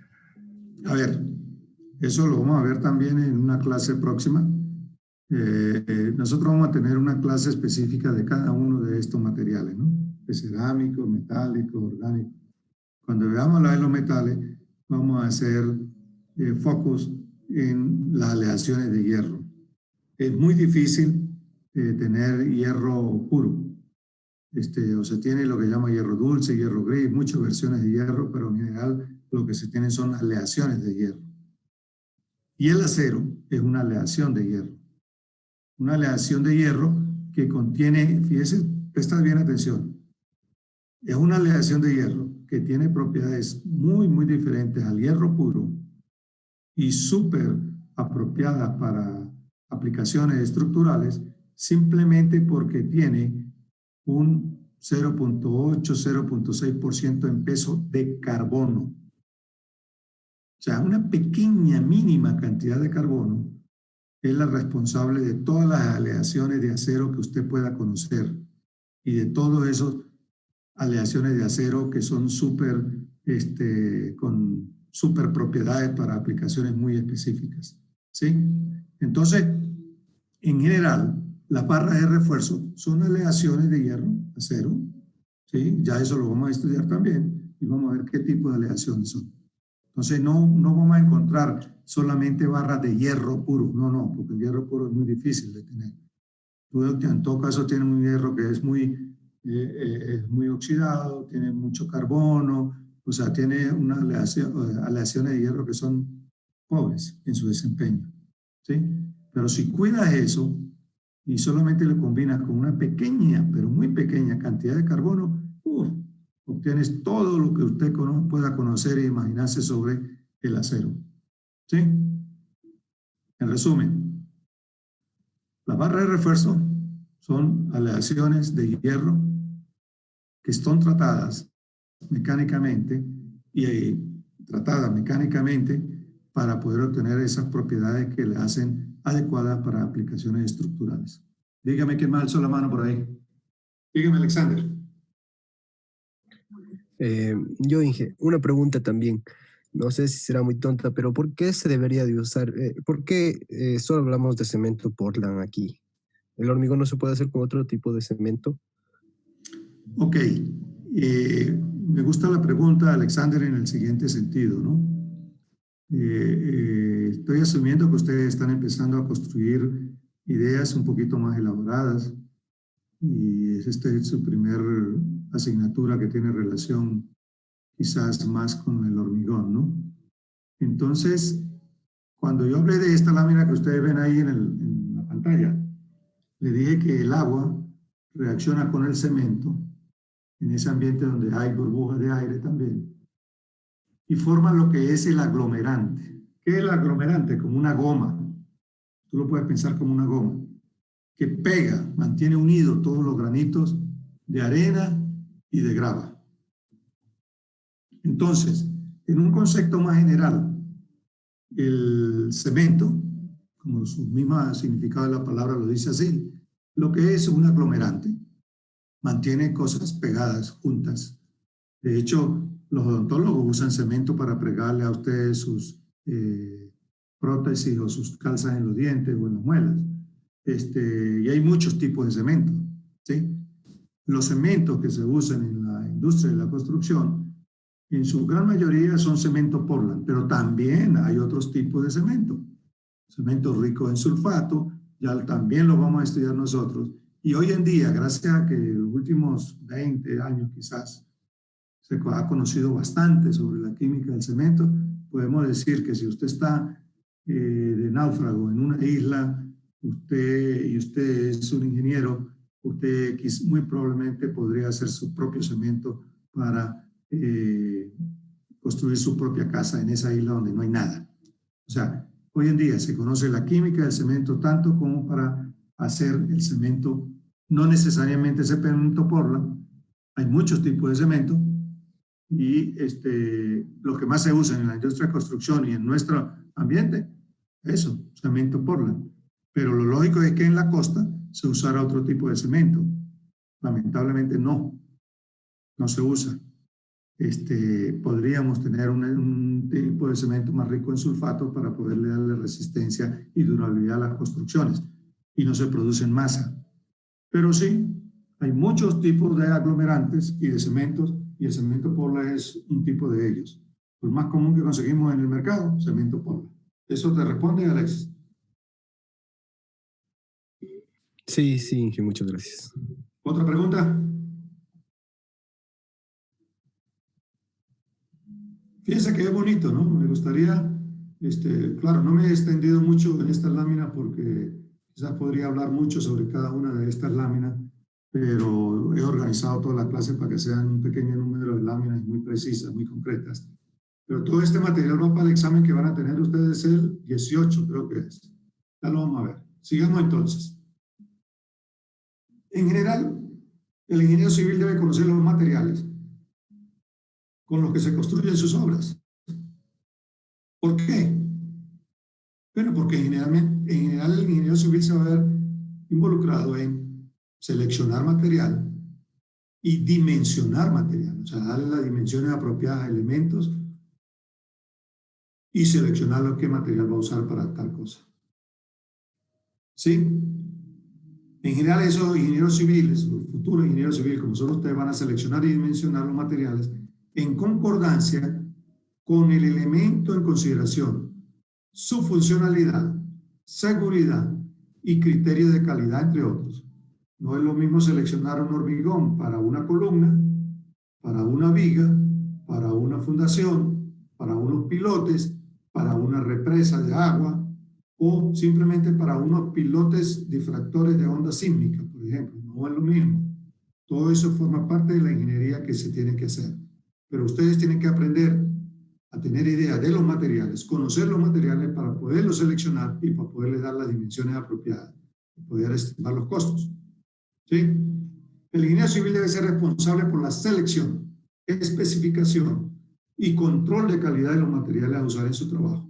A ver, eso lo vamos a ver también en una clase próxima. Nosotros vamos a tener una clase específica de cada uno de estos materiales, ¿no? De cerámico, metálico, orgánico. Cuando veamos la de los metales, vamos a hacer focus en las aleaciones de hierro. Es muy difícil tener hierro puro. O se tiene lo que llama hierro dulce, hierro gris, muchas versiones de hierro, pero en general lo que se tiene son aleaciones de hierro. Y el acero es una aleación de hierro. Una aleación de hierro que contiene, fíjese, presta bien atención, es una aleación de hierro que tiene propiedades muy, muy diferentes al hierro puro y súper apropiadas para aplicaciones estructurales, simplemente porque tiene un 0.8, 0.6% en peso de carbono. O sea, una pequeña, mínima cantidad de carbono es la responsable de todas las aleaciones de acero que usted pueda conocer y de todos esos aleaciones de acero que son con súper propiedades para aplicaciones muy específicas, ¿sí? Entonces, en general, las barras de refuerzo son aleaciones de hierro, acero, ¿sí? Ya eso lo vamos a estudiar también y vamos a ver qué tipo de aleaciones son. Entonces, no vamos a encontrar solamente barras de hierro puro, no, porque el hierro puro es muy difícil de tener. En todo caso, tiene un hierro que es muy oxidado, tiene mucho carbono, o sea, tiene unas aleaciones de hierro que son pobres en su desempeño, ¿sí? Pero si cuidas eso y solamente lo combinas con una pequeña, pero muy pequeña cantidad de carbono, obtienes todo lo que usted pueda conocer e imaginarse sobre el acero, ¿sí? En resumen, las barras de refuerzo son aleaciones de hierro que son tratadas mecánicamente para poder obtener esas propiedades que le hacen adecuadas para aplicaciones estructurales. Dígame quién más alzó la mano por ahí. Dígame, Alexander. Yo, Inge, una pregunta también. No sé si será muy tonta, pero ¿por qué se debería de usar? ¿Por qué solo hablamos de cemento Portland aquí? ¿El hormigón no se puede hacer con otro tipo de cemento? Ok. Me gusta la pregunta, Alexander, en el siguiente sentido, ¿no? Estoy asumiendo que ustedes están empezando a construir ideas un poquito más elaboradas y es su primer asignatura que tiene relación quizás más con el hormigón, ¿no? Entonces, cuando yo hablé de esta lámina que ustedes ven ahí en la pantalla, le dije que el agua reacciona con el cemento en ese ambiente donde hay burbujas de aire también y forma lo que es el aglomerante. ¿Qué es el aglomerante? Como una goma. Tú lo puedes pensar como una goma que pega, mantiene unidos todos los granitos de arena y de grava. Entonces, en un concepto más general, el cemento, como su mismo significado de la palabra lo dice así, lo que es un aglomerante, mantiene cosas pegadas, juntas. De hecho, los odontólogos usan cemento para pegarle a ustedes sus prótesis o sus calzas en los dientes o en las muelas. Y hay muchos tipos de cemento, ¿sí? Los cementos que se usan en la industria de la construcción, en su gran mayoría son cemento Portland, pero también hay otros tipos de cemento. Cemento rico en sulfato, ya también lo vamos a estudiar nosotros. Y hoy en día, gracias a que en los últimos 20 años quizás se ha conocido bastante sobre la química del cemento, podemos decir que si usted está de náufrago en una isla, usted es un ingeniero, usted muy probablemente podría hacer su propio cemento para construir su propia casa en esa isla donde no hay nada. O sea, hoy en día se conoce la química del cemento tanto como para hacer el cemento, no necesariamente cemento Portland, hay muchos tipos de cemento y lo que más se usa en la industria de construcción y en nuestro ambiente, eso, cemento Portland. Pero lo lógico es que en la costa se usara otro tipo de cemento. Lamentablemente no se usa. Podríamos tener un tipo de cemento más rico en sulfato para poderle darle resistencia y durabilidad a las construcciones y no se produce en masa. Pero sí, hay muchos tipos de aglomerantes y de cementos y el cemento Portland es un tipo de ellos. El más común que conseguimos en el mercado, cemento Portland. ¿Eso te responde, Alex? Sí, Inge, muchas gracias. ¿Otra pregunta? Fíjense que es bonito, ¿no? Me gustaría, claro, no me he extendido mucho en esta lámina porque quizás podría hablar mucho sobre cada una de estas láminas, pero he organizado toda la clase para que sean un pequeño número de láminas muy precisas, muy concretas. Pero todo este material va para el examen que van a tener ustedes el 18, creo que es. Ya lo vamos a ver. Sigamos entonces. En general, el ingeniero civil debe conocer los materiales con los que se construyen sus obras. ¿Por qué? Bueno, porque en general el ingeniero civil se va a ver involucrado en seleccionar material y dimensionar material, o sea, darle las dimensiones apropiadas a elementos y seleccionar qué material va a usar para tal cosa. ¿Sí? En general, esos ingenieros civiles, los futuros ingenieros civiles, como son ustedes, van a seleccionar y dimensionar los materiales en concordancia con el elemento en consideración, su funcionalidad, seguridad y criterio de calidad, entre otros. No es lo mismo seleccionar un hormigón para una columna, para una viga, para una fundación, para unos pilotes, para una represa de agua o simplemente para unos pilotes difractores de onda sísmica, por ejemplo. No es lo mismo. Todo eso forma parte de la ingeniería que se tiene que hacer. Pero ustedes tienen que aprender a tener idea de los materiales, conocer los materiales para poderlos seleccionar y para poderles dar las dimensiones apropiadas y poder estimar los costos. ¿Sí? El ingeniero civil debe ser responsable por la selección, especificación y control de calidad de los materiales a usar en su trabajo.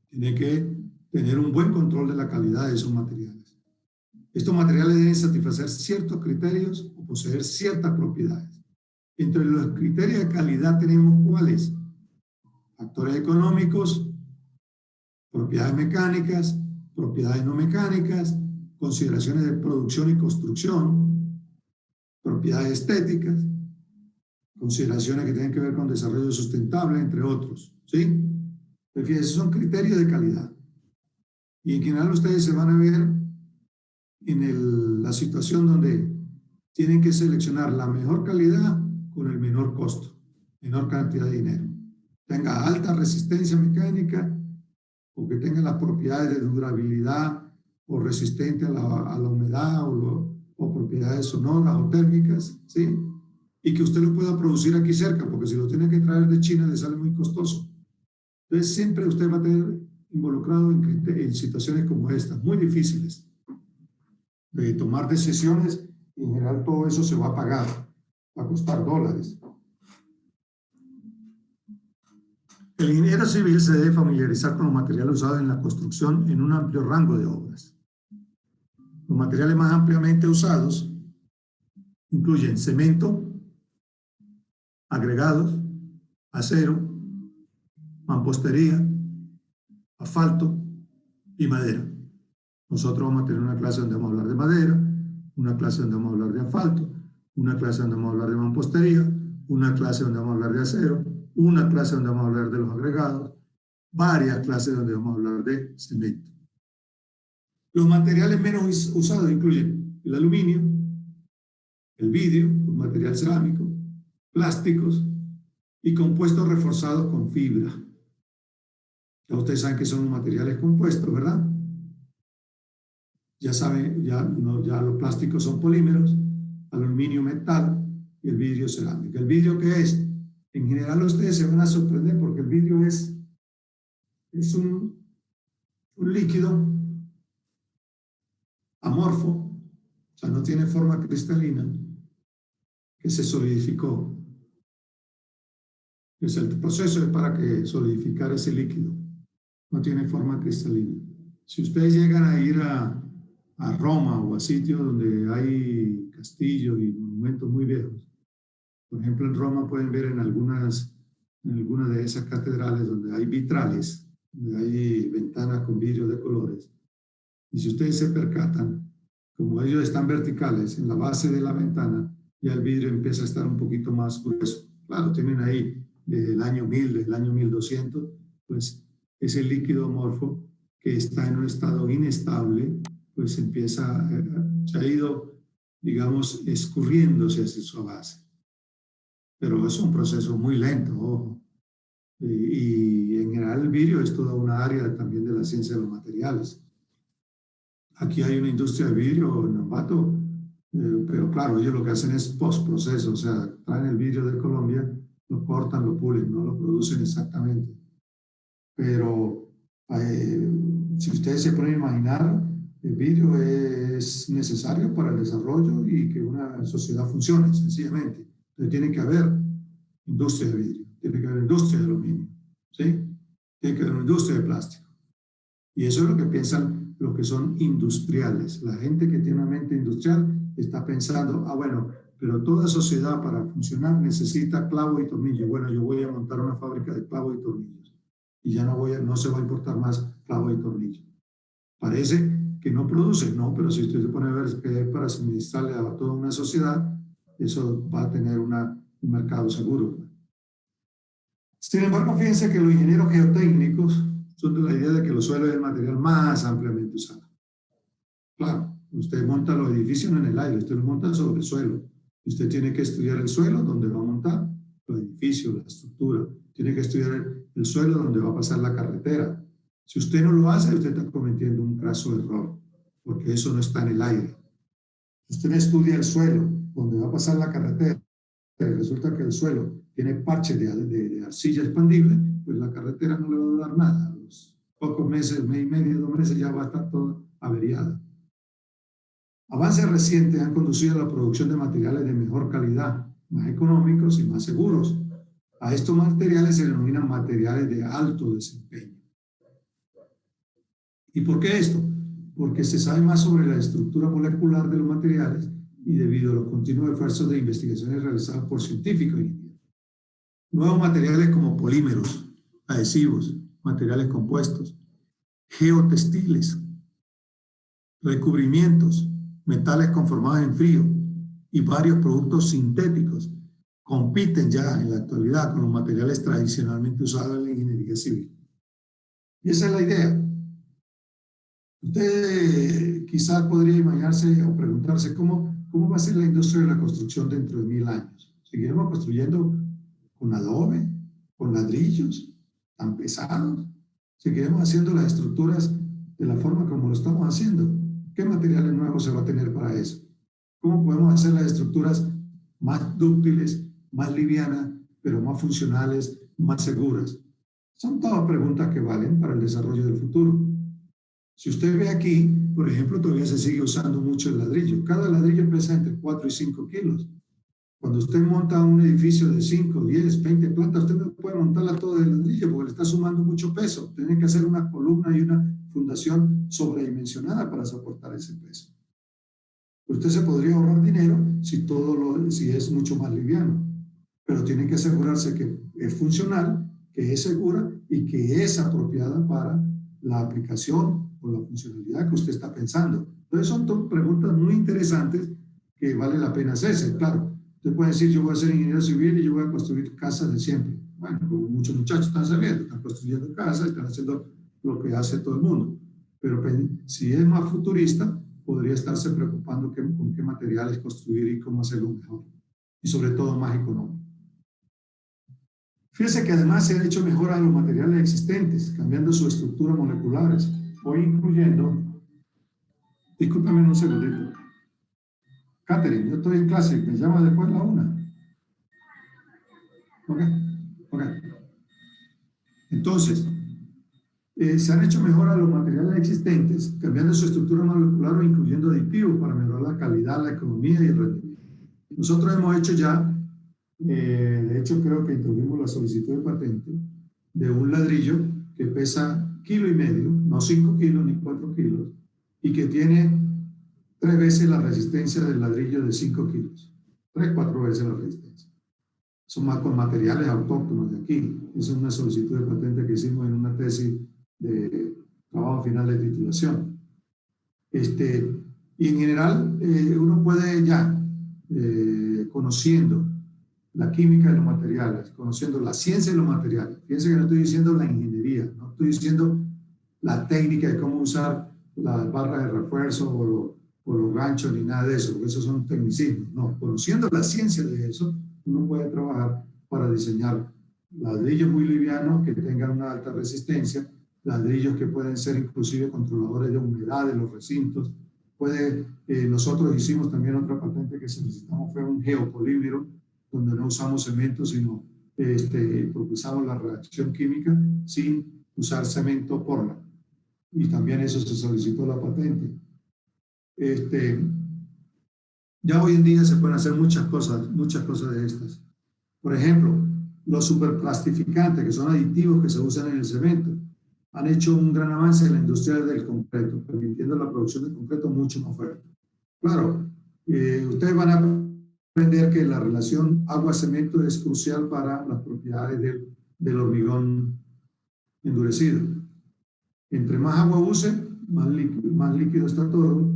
Tiene que tener un buen control de la calidad de esos materiales. Estos materiales deben satisfacer ciertos criterios o poseer ciertas propiedades. Entre los criterios de calidad tenemos ¿cuáles? Factores económicos, propiedades mecánicas, propiedades no mecánicas, consideraciones de producción y construcción, propiedades estéticas, consideraciones que tienen que ver con desarrollo sustentable, entre otros. ¿Sí? Fíjense, son criterios de calidad. Y en general ustedes se van a ver en la situación donde tienen que seleccionar la mejor calidad con el menor costo, menor cantidad de dinero. Tenga alta resistencia mecánica o que tenga las propiedades de durabilidad o resistente a la humedad o propiedades sonoras o térmicas, ¿sí? Y que usted lo pueda producir aquí cerca, porque si lo tiene que traer de China le sale muy costoso. Entonces siempre usted va a tener involucrado en situaciones como estas, muy difíciles, de tomar decisiones. En general todo eso se va a pagar, va a costar dólares. El ingeniero civil se debe familiarizar con los materiales usados en la construcción en un amplio rango de obras. Los materiales más ampliamente usados Incluyen cemento, agregados, acero, mampostería, asfalto y madera. Nosotros vamos a tener una clase donde vamos a hablar de madera, una clase donde vamos a hablar de asfalto, una clase donde vamos a hablar de mampostería, una clase donde vamos a hablar de acero, una clase donde vamos a hablar de los agregados, varias clases donde vamos a hablar de cemento. Los materiales menos usados incluyen el aluminio, el vidrio, un material cerámico, plásticos y compuestos reforzados con fibra. Ya ustedes saben que son materiales compuestos, ¿verdad? Ya saben, ya los plásticos son polímeros, el aluminio metal y el vidrio cerámico. ¿El vidrio qué es? En general ustedes se van a sorprender porque el vidrio es un líquido amorfo, o sea, no tiene forma cristalina, que se solidificó. Es el proceso es para que solidificar ese líquido. No tiene forma cristalina. Si ustedes llegan a ir a Roma o a sitios donde hay castillos y monumentos muy viejos, por ejemplo en Roma pueden ver en algunas de esas catedrales donde hay vitrales, donde hay ventanas con vidrio de colores, y si ustedes se percatan, como ellos están verticales en la base de la ventana, ya el vidrio empieza a estar un poquito más grueso. Claro, tienen ahí desde el año 1000, desde el año 1200, pues ese líquido amorfo que está en un estado inestable, pues se ha ido, digamos, escurriéndose hacia su base. Pero es un proceso muy lento, ojo. Y en general el vidrio es toda una área también de la ciencia de los materiales. Aquí hay una industria de vidrio en Ambato, pero claro, ellos lo que hacen es postproceso, o sea, traen el vidrio de Colombia, lo cortan, lo pulen, no lo producen exactamente. Pero si ustedes se ponen a imaginar, el vidrio es necesario para el desarrollo y que una sociedad funcione, sencillamente. Entonces tiene que haber industria de vidrio, tiene que haber industria de aluminio, ¿sí? Tiene que haber una industria de plástico. Y eso es lo que piensan los que son industriales. La gente que tiene una mente industrial está pensando, bueno, pero toda sociedad para funcionar necesita clavo y tornillo. Bueno, yo voy a montar una fábrica de clavos y tornillos y ya no se va a importar más clavo y tornillo. Parece que no produce, no, pero si usted se pone a ver que es para suministrarle a toda una sociedad, eso va a tener un mercado seguro. Sin embargo, fíjense que los ingenieros geotécnicos son de la idea de que los suelos es el material más ampliamente usado. Claro, usted monta los edificios no en el aire, usted los monta sobre el suelo. Usted tiene que estudiar el suelo donde va a montar los edificios, la estructura. Tiene que estudiar el suelo donde va a pasar la carretera. Si usted no lo hace, usted está cometiendo un graso error, porque eso no está en el aire. Si usted estudia el suelo donde va a pasar la carretera, resulta que el suelo tiene parches de arcilla expandible, pues la carretera no le va a durar nada. A los pocos meses, mes y medio, 2 meses, ya va a estar toda averiada. Avances recientes han conducido a la producción de materiales de mejor calidad, más económicos y más seguros. A estos materiales se denominan materiales de alto desempeño. ¿Y por qué esto? Porque se sabe más sobre la estructura molecular de los materiales y debido a los continuos esfuerzos de investigaciones realizadas por científicos y ingenieros. Nuevos materiales como polímeros, adhesivos, materiales compuestos, geotextiles, recubrimientos, metales conformados en frío y varios productos sintéticos compiten ya en la actualidad con los materiales tradicionalmente usados en la ingeniería civil. Y esa es la idea. Usted quizás podría imaginarse o preguntarse cómo va a ser la industria de la construcción dentro de 1000 años. ¿Seguiremos construyendo con adobe, con ladrillos tan pesados? ¿Seguiremos haciendo las estructuras de la forma como lo estamos haciendo? ¿Qué materiales nuevos se va a tener para eso? ¿Cómo podemos hacer las estructuras más dúctiles, más livianas, pero más funcionales, más seguras? Son todas preguntas que valen para el desarrollo del futuro. Si usted ve aquí, por ejemplo, todavía se sigue usando mucho el ladrillo. Cada ladrillo pesa entre 4 y 5 kilos. Cuando usted monta un edificio de 5, 10, 20 plantas, usted no puede montarla todo de ladrillo porque le está sumando mucho peso. Tiene que hacer una columna y una fundación sobredimensionada para soportar ese peso. Usted se podría ahorrar dinero si es mucho más liviano, pero tiene que asegurarse que es funcional, que es segura y que es apropiada para la aplicación o la funcionalidad que usted está pensando. Entonces son preguntas muy interesantes que vale la pena hacerse. Claro, usted puede decir, yo voy a ser ingeniero civil y yo voy a construir casas de siempre. Bueno, como muchos muchachos están sabiendo, están construyendo casas, están haciendo lo que hace todo el mundo. Pero si es más futurista, podría estarse preocupando con qué materiales construir y cómo hacerlo mejor. Y sobre todo más económico. Fíjese que además se han hecho mejoras a los materiales existentes, cambiando su estructura moleculares, o incluyendo, discúlpame un segundito, Catherine, yo estoy en clase, me llama después la 1. Ok. Entonces, se han hecho mejoras a los materiales existentes, cambiando su estructura molecular o incluyendo aditivos para mejorar la calidad, la economía y el rendimiento. Nosotros hemos hecho ya, de hecho creo que introdujimos la solicitud de patente de un ladrillo que pesa 1,5 kilos, no 5 kilos ni 4 kilos, y que tiene 3 veces la resistencia del ladrillo de 5 kilos. 3-4 veces la resistencia. Son más con materiales autóctonos de aquí. Esa es una solicitud de patente que hicimos en una tesis de trabajo final de titulación. Y en general, uno puede ya, conociendo la química de los materiales, conociendo la ciencia de los materiales. Fíjense que no estoy diciendo la ingeniería, no estoy diciendo la técnica de cómo usar las barras de refuerzo o los ganchos ni nada de eso, porque esos son tecnicismos. No, conociendo la ciencia de eso, uno puede trabajar para diseñar ladrillos muy livianos que tengan una alta resistencia, ladrillos que pueden ser inclusive controladores de humedad de los recintos. Nosotros hicimos también otra patente que solicitamos, fue un geopolímero, donde no usamos cemento, sino propulsamos la reacción química sin usar cemento Portland. Y también eso se solicitó la patente. Ya hoy en día se pueden hacer muchas cosas de estas. Por ejemplo, los superplastificantes, que son aditivos que se usan en el cemento, han hecho un gran avance en la industria del concreto, permitiendo la producción de concreto mucho más fuerte. Claro, ustedes van a aprender que la relación agua-cemento es crucial para las propiedades del hormigón endurecido. Entre más agua use, más líquido está todo,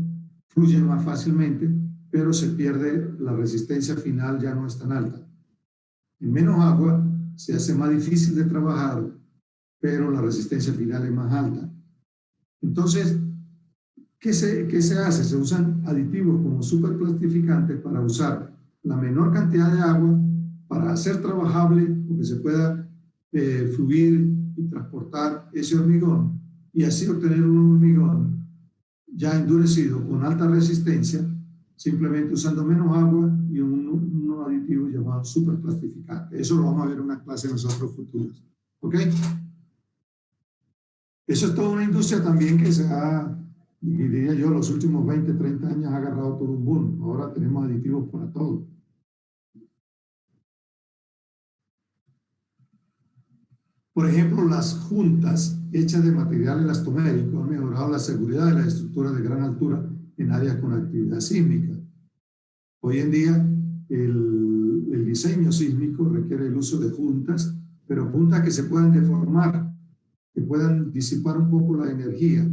fluye más fácilmente, pero se pierde la resistencia final, ya no es tan alta. En menos agua se hace más difícil de trabajar, pero la resistencia final es más alta. Entonces, ¿qué se hace? Se usan aditivos como superplastificantes para usar la menor cantidad de agua para hacer trabajable, porque se pueda fluir y transportar ese hormigón, y así obtener un hormigón ya endurecido con alta resistencia, simplemente usando menos agua y unos aditivos llamados superplastificantes. Eso lo vamos a ver en una clase en nosotros futuros. ¿Ok? Eso es toda una industria también que se ha, diría yo, los últimos 20, 30 años ha agarrado todo un boom. Ahora tenemos aditivos para todo. Por ejemplo, las juntas hechas de material elastomérico han mejorado la seguridad de las estructuras de gran altura en áreas con actividad sísmica. Hoy en día, el diseño sísmico requiere el uso de juntas, pero juntas que se puedan deformar, que puedan disipar un poco la energía,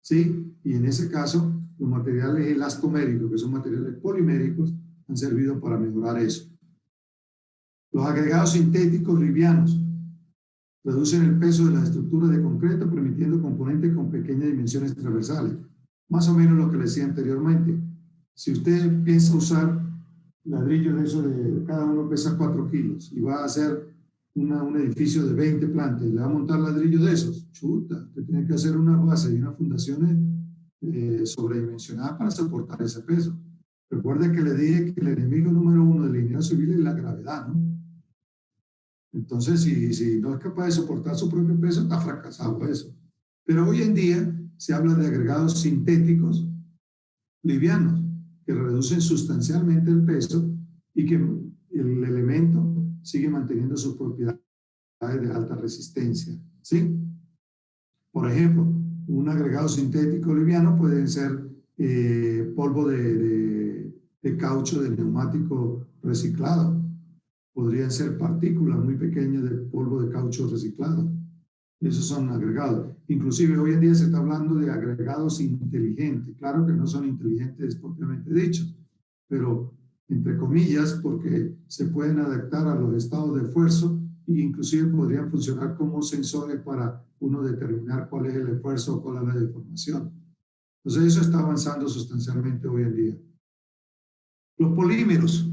¿sí? Y en ese caso, los materiales elastoméricos, que son materiales poliméricos, han servido para mejorar eso. Los agregados sintéticos livianos reducen el peso de las estructuras de concreto, permitiendo componentes con pequeñas dimensiones transversales. Más o menos lo que le decía anteriormente. Si usted piensa usar ladrillos de esos, cada uno pesa 4 kilos, y va a hacer un edificio de 20 plantas, y le va a montar ladrillos de esos, chuta, usted tiene que hacer una base y unas fundaciones sobredimensionadas para soportar ese peso. Recuerde que le dije que el enemigo número 1 del ingeniero civil es la gravedad, ¿no? Entonces, si no es capaz de soportar su propio peso, está fracasado eso. Pero hoy en día se habla de agregados sintéticos livianos, que reducen sustancialmente el peso y que el elemento sigue manteniendo sus propiedades de alta resistencia, ¿sí? Por ejemplo, un agregado sintético liviano pueden ser polvo de caucho de neumático reciclado. Podrían ser partículas muy pequeñas de polvo de caucho reciclado. Esos son agregados. Inclusive hoy en día se está hablando de agregados inteligentes. Claro que no son inteligentes propiamente dichos, pero entre comillas, porque se pueden adaptar a los estados de esfuerzo e inclusive podrían funcionar como sensores para uno determinar cuál es el esfuerzo o cuál es la deformación. Entonces eso está avanzando sustancialmente hoy en día. Los polímeros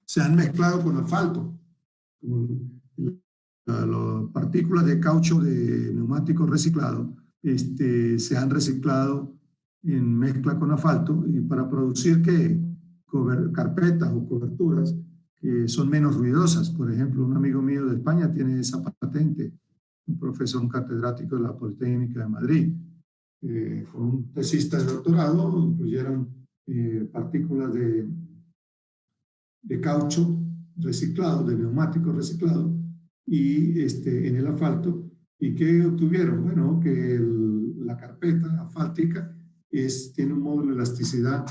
se han mezclado con asfalto. Las partículas de caucho de neumático reciclado se han reciclado en mezcla con asfalto y para producir ¿qué? Carpetas o coberturas que son menos ruidosas. Por ejemplo, un amigo mío de España tiene esa patente, un profesor, un catedrático de la Politécnica de Madrid. Con un tesista de doctorado incluyeron partículas de caucho reciclado, de neumático reciclado, y en el asfalto. ¿Y qué obtuvieron? Bueno, que la carpeta asfáltica tiene un módulo de elasticidad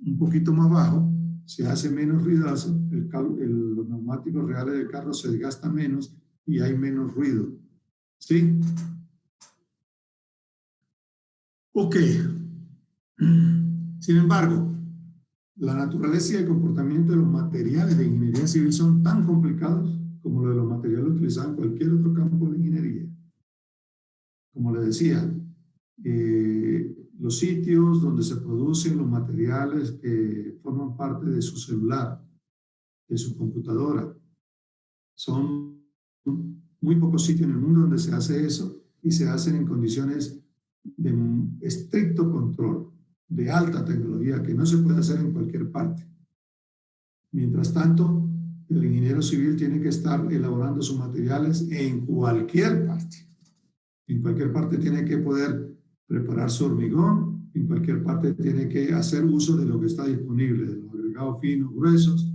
un poquito más bajo, se hace menos ruidoso, los neumáticos reales del carro se desgastan menos y hay menos ruido. ¿Sí? Ok. Sin embargo, la naturaleza y el comportamiento de los materiales de ingeniería civil son tan complicados como lo de los materiales utilizados en cualquier otro campo de ingeniería. Como le decía, los sitios donde se producen los materiales que forman parte de su celular, de su computadora, son muy pocos sitios en el mundo donde se hace eso y se hacen en condiciones de estricto control, de alta tecnología, que no se puede hacer en cualquier parte. Mientras tanto, el ingeniero civil tiene que estar elaborando sus materiales en cualquier parte. En cualquier parte tiene que poder preparar su hormigón, en cualquier parte tiene que hacer uso de lo que está disponible, de los agregados finos, gruesos,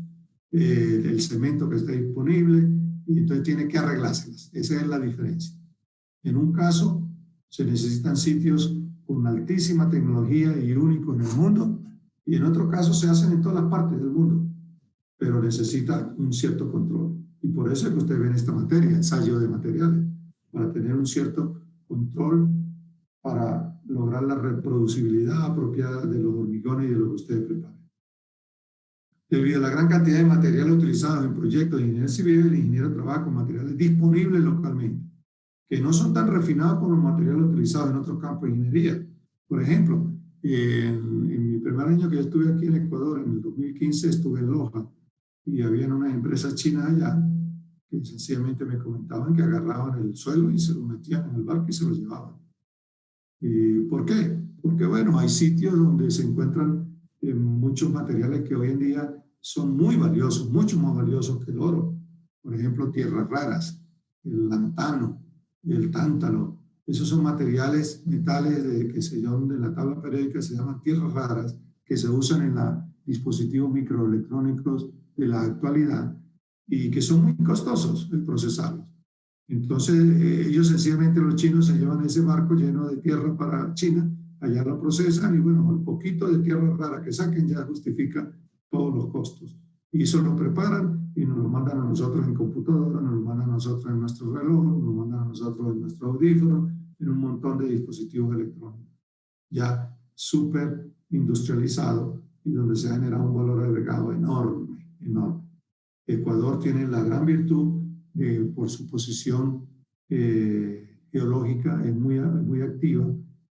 del cemento que está disponible, y entonces tiene que arreglárselas. Esa es la diferencia. En un caso, se necesitan sitios con altísima tecnología y únicos en el mundo, y en otro caso se hacen en todas las partes del mundo, pero necesita un cierto control. Y por eso es que usted ve en esta materia, ensayo de materiales, para tener un cierto control para lograr la reproducibilidad apropiada de los hormigones y de lo que usted prepare. Debido a la gran cantidad de materiales utilizados en proyectos de ingeniería civil, el ingeniero trabaja con materiales disponibles localmente, que no son tan refinados como los materiales utilizados en otros campos de ingeniería. Por ejemplo, en mi primer año que yo estuve aquí en Ecuador, en el 2015, estuve en Loja, y habían unas empresas chinas allá que sencillamente me comentaban que agarraban el suelo y se lo metían en el barco y se lo llevaban. ¿Por qué? Porque, bueno, hay sitios donde se encuentran muchos materiales que hoy en día son muy valiosos, mucho más valiosos que el oro. Por ejemplo, tierras raras, el lantano, el tántalo. Esos son materiales, metales que se llaman en la tabla periódica, se llaman tierras raras, que se usan en los dispositivos microelectrónicos de la actualidad y que son muy costosos el procesarlos. Entonces, ellos sencillamente, los chinos, se llevan ese barco lleno de tierra para China, allá lo procesan y bueno, el poquito de tierra rara que saquen ya justifica todos los costos. Y eso lo preparan y nos lo mandan a nosotros en computadora, nos lo mandan a nosotros en nuestro reloj, nos lo mandan a nosotros en nuestro audífono, en un montón de dispositivos electrónicos. Ya súper industrializado y donde se ha generado un valor agregado enorme, enorme. Ecuador tiene la gran virtud, por su posición geológica, es muy activa,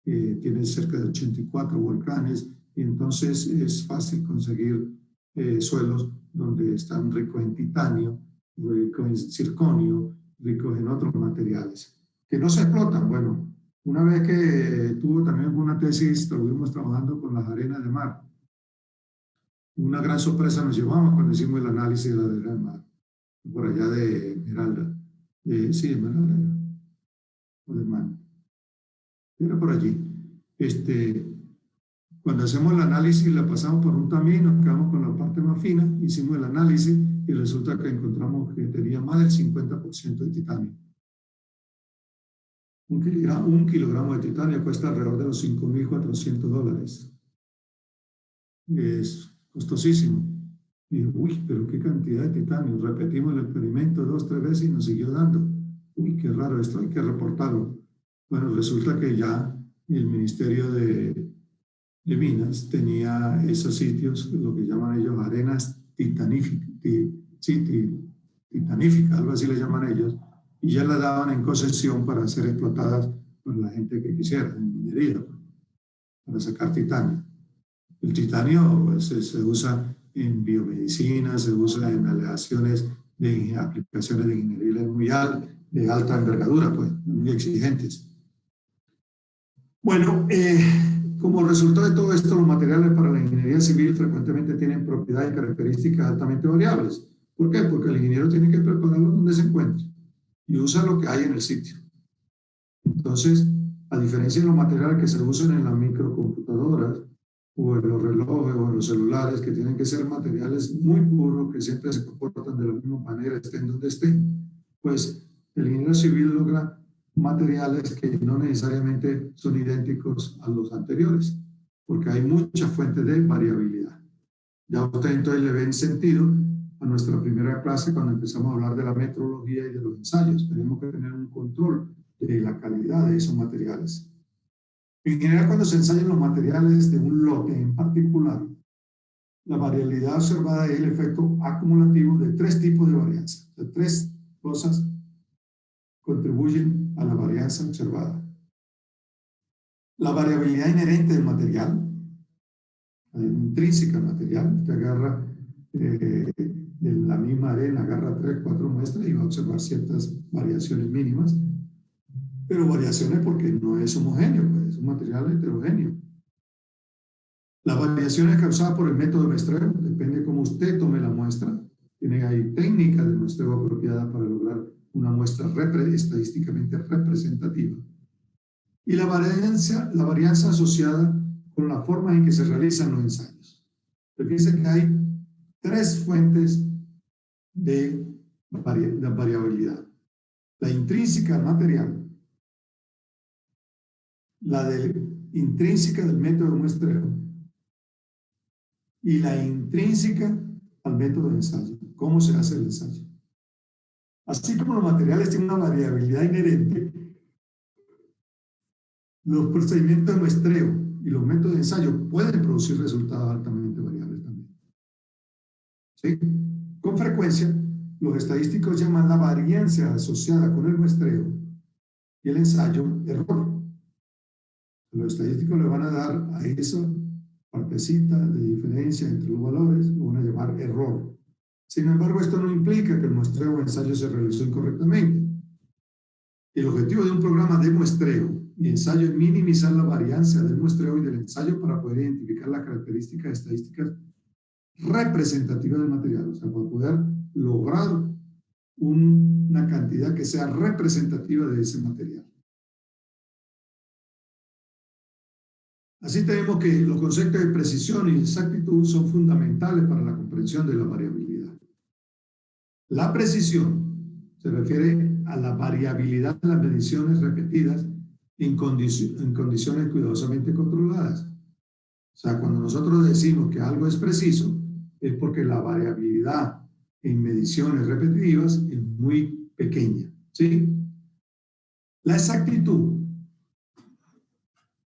tiene cerca de 84 volcanes y entonces es fácil conseguir suelos donde están ricos en titanio, ricos en circonio, ricos en otros materiales que no se explotan. Bueno, una vez que tuvo también una tesis, estuvimos trabajando con las arenas de mar. Una gran sorpresa nos llevamos cuando hicimos el análisis de la arena de mar, por allá de Esmeralda. Sí, Esmeralda era, o de mar. Era por allí. Cuando hacemos el análisis, la pasamos por un también, nos quedamos con la parte más fina, hicimos el análisis y resulta que encontramos que tenía más del 50% de titanio. Un kilogramo de titanio cuesta alrededor de los $5.400. es costosísimo. Y uy, pero qué cantidad de titanio. Repetimos el experimento 2, 3 veces y nos siguió dando. Uy, qué raro esto, hay que reportarlo. Bueno, resulta que ya el Ministerio de Minas tenía esos sitios, lo que llaman ellos arenas titaníficas, algo así le llaman ellos, y ya las daban en concesión para ser explotadas por la gente que quisiera, en minería, para sacar titanio. El titanio pues, se usa en biomedicina, se usa en aleaciones de aplicaciones de ingeniería de alta envergadura, pues, muy exigentes. Bueno, como resultado de todo esto, los materiales para la ingeniería civil frecuentemente tienen propiedades y características altamente variables. ¿Por qué? Porque el ingeniero tiene que prepararlo donde se encuentre y usa lo que hay en el sitio. Entonces, a diferencia de los materiales que se usan en las microcomputadoras o en los relojes o en los celulares, que tienen que ser materiales muy puros, que siempre se comportan de la misma manera, estén donde estén, pues el ingeniero civil logra materiales que no necesariamente son idénticos a los anteriores, porque hay muchas fuentes de variabilidad. Ya ustedes entonces le ven sentido a nuestra primera clase cuando empezamos a hablar de la metrología y de los ensayos. Tenemos que tener un control de la calidad de esos materiales. En general, cuando se ensayan los materiales de un lote en particular, la variabilidad observada es el efecto acumulativo de 3 tipos de varianza. O sea, 3 cosas contribuyen a la varianza observada. La variabilidad inherente del material, intrínseca al material. Usted agarra de la misma arena, agarra 3, 4 muestras y va a observar ciertas variaciones mínimas, pero variaciones porque no es homogéneo, pues es un material heterogéneo. Las variaciones causadas por el método de muestreo, depende de cómo usted tome la muestra. Tiene ahí técnicas de muestreo apropiadas para lograr una muestra estadísticamente representativa. Y la varianza asociada con la forma en que se realizan los ensayos. Fíjense que hay 3 fuentes de variabilidad. La intrínseca al material, la intrínseca del método de muestreo y la intrínseca al método de ensayo. ¿Cómo se hace el ensayo? Así como los materiales tienen una variabilidad inherente, los procedimientos de muestreo y los métodos de ensayo pueden producir resultados altamente variables también. ¿Sí? Con frecuencia, los estadísticos llaman la varianza asociada con el muestreo y el ensayo error. Los estadísticos le van a dar a esa partecita de diferencia entre los valores, lo van a llamar error. Sin embargo, esto no implica que el muestreo o ensayo se realizó incorrectamente. El objetivo de un programa de muestreo y ensayo es minimizar la varianza del muestreo y del ensayo para poder identificar las características estadísticas representativas del material, o sea, para poder lograr una cantidad que sea representativa de ese material. Así tenemos que los conceptos de precisión y exactitud son fundamentales para la comprensión de la variabilidad. La precisión se refiere a la variabilidad de las mediciones repetidas en condiciones cuidadosamente controladas. O sea, cuando nosotros decimos que algo es preciso, es porque la variabilidad en mediciones repetitivas es muy pequeña, ¿sí? La exactitud.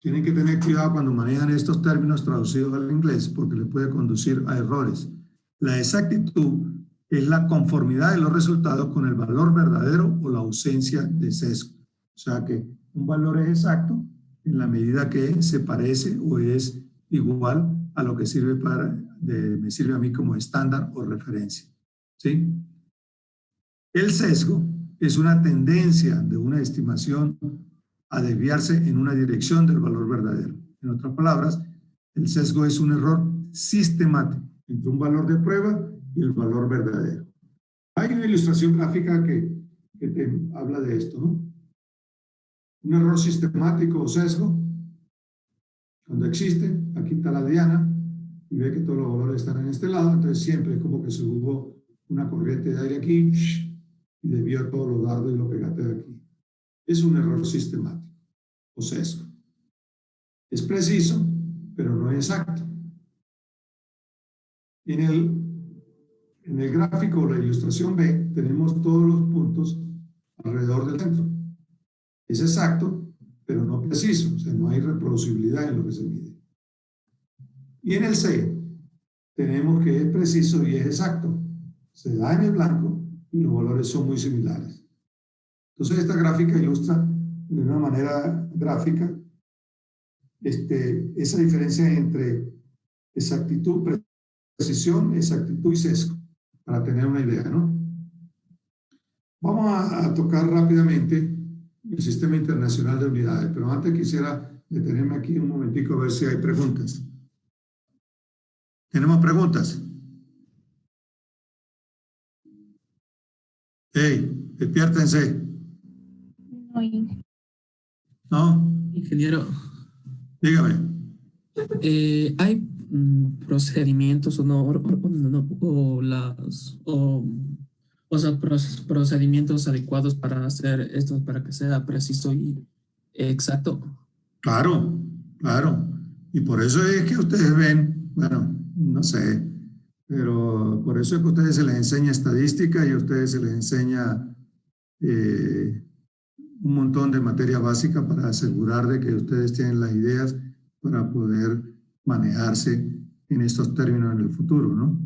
Tienen que tener cuidado cuando manejan estos términos traducidos al inglés porque les puede conducir a errores. La exactitud es la conformidad de los resultados con el valor verdadero o la ausencia de sesgo. O sea que un valor es exacto en la medida que se parece o es igual a lo que me sirve a mí como estándar o referencia. ¿Sí? El sesgo es una tendencia de una estimación a desviarse en una dirección del valor verdadero. En otras palabras, el sesgo es un error sistemático entre un valor de prueba y el valor verdadero. Hay una ilustración gráfica que te habla de esto, ¿no? Un error sistemático o sesgo, cuando existe, aquí está la diana, y ve que todos los valores están en este lado, entonces siempre es como que se hubo una corriente de aire aquí, y desvió todos los dardos y lo pegaste de aquí. Es un error sistemático o sesgo. Es preciso, pero no es exacto. En el gráfico, la ilustración B, tenemos todos los puntos alrededor del centro. Es exacto, pero no preciso, o sea, no hay reproducibilidad en lo que se mide. Y en el C, tenemos que es preciso y es exacto. Se da en el blanco y los valores son muy similares. Entonces, esta gráfica ilustra de una manera gráfica esa diferencia entre exactitud, precisión, exactitud y sesgo, para tener una idea, ¿no? Vamos a tocar rápidamente el Sistema Internacional de Unidades, pero antes quisiera detenerme aquí un momentico a ver si hay preguntas. ¿Tenemos preguntas? ¡Hey! Despiértense. No, Inge. ¿No? Ingeniero, Dígame. ¿hay procedimientos o no, o sea, procedimientos adecuados para hacer esto, para que sea preciso y exacto? Claro, claro. Y por eso es que ustedes ven, bueno, no sé, pero por eso es que a ustedes se les enseña estadística y a ustedes se les enseña un montón de materia básica para asegurar de que ustedes tienen las ideas para poder manejarse en estos términos en el futuro, ¿no?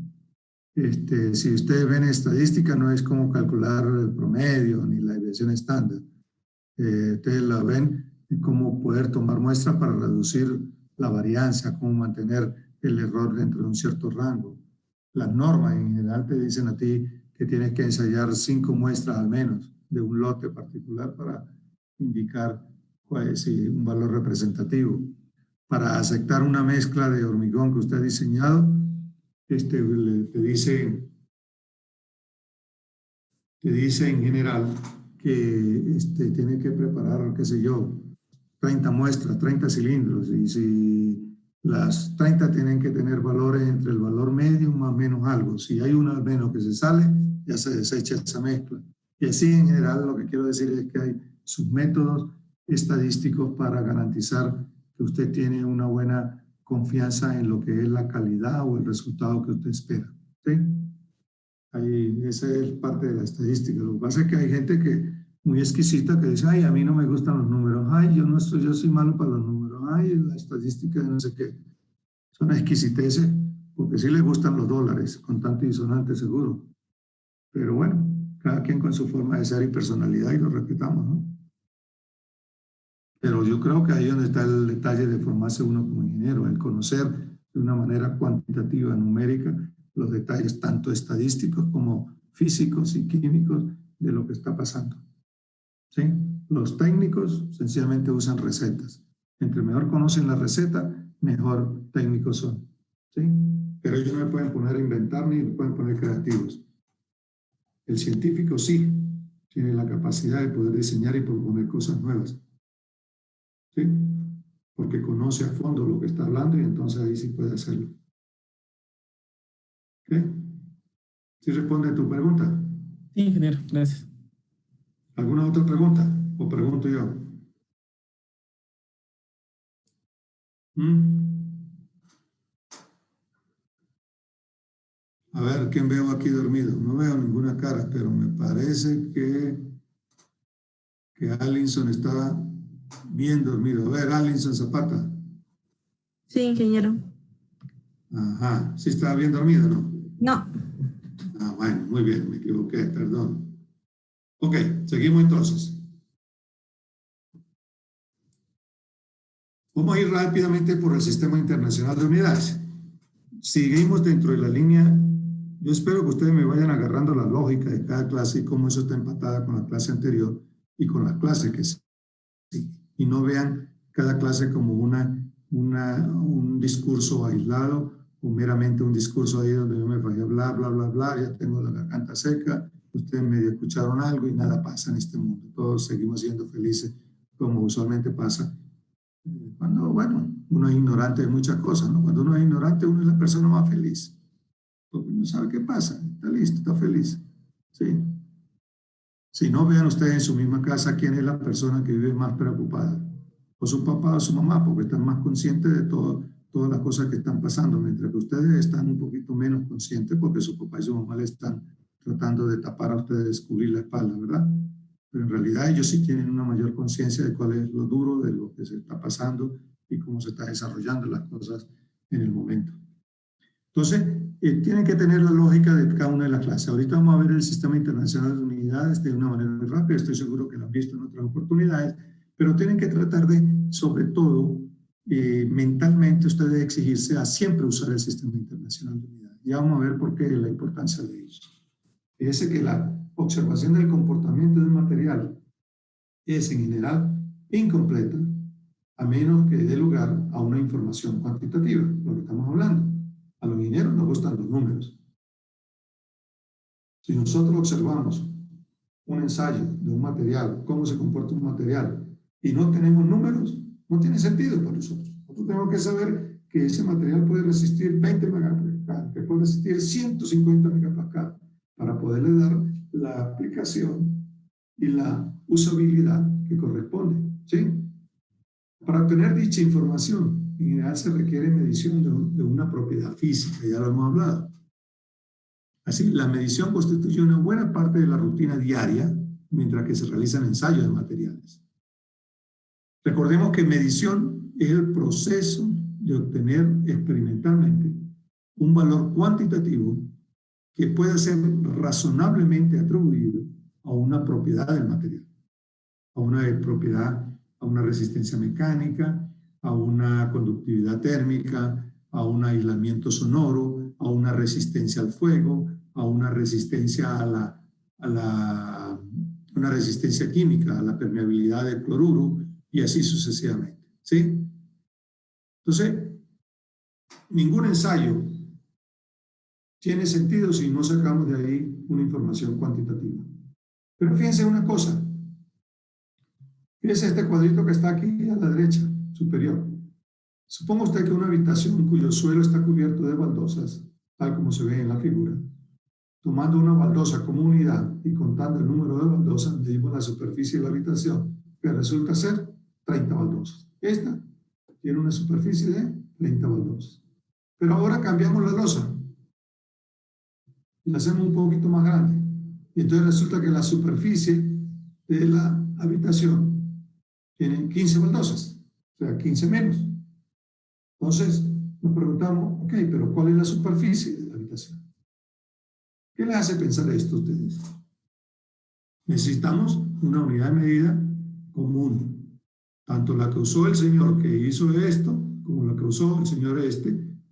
Si ustedes ven estadística, no es como calcular el promedio ni la desviación estándar. Ustedes la ven cómo poder tomar muestras para reducir la varianza, cómo mantener el error dentro de un cierto rango. Las normas en general te dicen a ti que tienes que ensayar 5 muestras al menos de un lote particular para indicar cuál es un valor representativo. Para aceptar una mezcla de hormigón que usted ha diseñado, te dice en general que tiene que preparar, qué sé yo, 30 muestras, 30 cilindros, y si las 30 tienen que tener valores entre el valor medio más o menos algo. Si hay uno al menos que se sale, ya se desecha esa mezcla. Y así en general lo que quiero decir es que hay sus métodos estadísticos para garantizar que usted tiene una buena confianza en lo que es la calidad o el resultado que usted espera. ¿Sí? Esa es parte de la estadística. Lo que pasa es que hay gente que muy exquisita que dice, ay, a mí no me gustan los números, ay, yo soy malo para los números, ay, la estadística no sé qué. Son exquisiteces porque sí les gustan los dólares, contante y sonante seguro. Pero bueno, cada quien con su forma de ser y personalidad y lo respetamos, ¿no? Pero yo creo que ahí es donde está el detalle de formarse uno como ingeniero, el conocer de una manera cuantitativa, numérica, los detalles tanto estadísticos como físicos y químicos de lo que está pasando. ¿Sí? Los técnicos sencillamente usan recetas. Entre mejor conocen la receta, mejor técnicos son. ¿Sí? Pero ellos no me pueden poner a inventar ni me pueden poner creativos. El científico sí tiene la capacidad de poder diseñar y proponer cosas nuevas. ¿Sí? Porque conoce a fondo lo que está hablando y entonces ahí sí puede hacerlo. ¿Ok? ¿Sí responde a tu pregunta? Sí, ingeniero, gracias. ¿Alguna otra pregunta? ¿O pregunto yo? A ver, ¿quién veo aquí dormido? No veo ninguna cara, pero me parece que Allinson está bien dormido. A ver, Allinson Zapata. Sí, ingeniero. Ajá, sí estaba bien dormido, ¿no? No. Ah, bueno, muy bien, me equivoqué, perdón. Ok, seguimos entonces. Vamos a ir rápidamente por el Sistema Internacional de Unidades. Seguimos dentro de la línea. Yo espero que ustedes me vayan agarrando la lógica de cada clase y cómo eso está empatada con la clase anterior y con la clase que sigue. Y no vean cada clase como un discurso aislado o meramente un discurso ahí donde yo me fallé, bla, bla, bla, bla, ya tengo la garganta seca, ustedes medio escucharon algo y nada pasa en este mundo. Todos seguimos siendo felices como usualmente pasa. Cuando, bueno, uno es ignorante de muchas cosas, ¿no? Cuando uno es ignorante, uno es la persona más feliz. Porque no sabe qué pasa, está listo, está feliz. ¿Sí? Si no, vean ustedes en su misma casa quién es la persona que vive más preocupada. O su papá o su mamá, porque están más conscientes de todo todas las cosas que están pasando, mientras que ustedes están un poquito menos conscientes porque su papá y su mamá le están tratando de tapar a ustedes, descubrir la espalda, ¿verdad? Pero en realidad ellos sí tienen una mayor conciencia de cuál es lo duro, de lo que se está pasando y cómo se está desarrollando las cosas en el momento. Entonces, tienen que tener la lógica de cada una de las clases. Ahorita vamos a ver el Sistema Internacional de Unidades de una manera muy rápida, estoy seguro que lo han visto en otras oportunidades, pero tienen que tratar de, sobre todo, mentalmente ustedes exigirse a siempre usar el Sistema Internacional de Unidades. Ya vamos a ver por qué la importancia de ello. Fíjese que la observación del comportamiento de un material es en general incompleta a menos que dé lugar a una información cuantitativa, lo que estamos hablando. A los ingenieros nos gustan los números. Si nosotros observamos un ensayo de un material, cómo se comporta un material, y no tenemos números, no tiene sentido para nosotros. Nosotros tenemos que saber que ese material puede resistir 20 megapascal, que puede resistir 150 megapascal, para poderle dar la aplicación y la usabilidad que corresponde, ¿sí? Para obtener dicha información, en general se requiere medición de una propiedad física, ya lo hemos hablado. Así, la medición constituye una buena parte de la rutina diaria, mientras que se realizan ensayos de materiales. Recordemos que medición es el proceso de obtener experimentalmente un valor cuantitativo que pueda ser razonablemente atribuido a una propiedad del material, a una propiedad, a una resistencia mecánica, a una conductividad térmica, a un aislamiento sonoro, a una resistencia al fuego, a una resistencia una resistencia química, a la permeabilidad del cloruro, y así sucesivamente, ¿sí? Entonces, ningún ensayo tiene sentido si no sacamos de ahí una información cuantitativa. Pero fíjense una cosa. Fíjense este cuadrito que está aquí a la derecha, superior. Suponga usted que una habitación cuyo suelo está cubierto de baldosas, tal como se ve en la figura, tomando una baldosa como unidad y contando el número de baldosas, medimos la superficie de la habitación, que resulta ser 30 baldosas. Esta tiene una superficie de 30 baldosas. Pero ahora cambiamos la losa y la hacemos un poquito más grande. Y entonces resulta que la superficie de la habitación tiene 15 baldosas, o sea, 15 menos. Entonces nos preguntamos, ok, pero ¿cuál es la superficie de la habitación? ¿Qué les hace pensar esto a ustedes? Necesitamos una unidad de medida común, tanto la que usó el señor que hizo esto, como la que usó el señor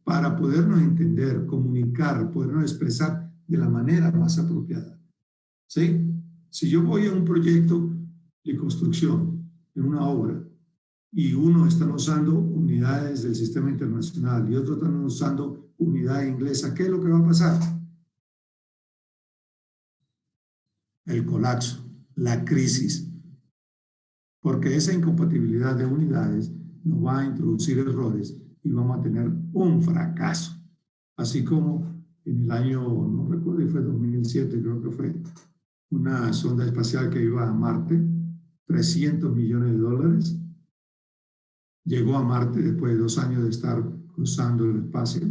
para podernos entender, comunicar, podernos expresar de la manera más apropiada. ¿Sí? Si yo voy a un proyecto de construcción, en una obra, y uno está usando unidades del sistema internacional y otro están usando unidad inglesa, ¿qué es lo que va a pasar? El colapso, la crisis. Porque esa incompatibilidad de unidades nos va a introducir errores y vamos a tener un fracaso. Así como en el año, no recuerdo, fue 2007, creo que fue, una sonda espacial que iba a Marte, $300 millones, llegó a Marte después de 2 años de estar cruzando el espacio,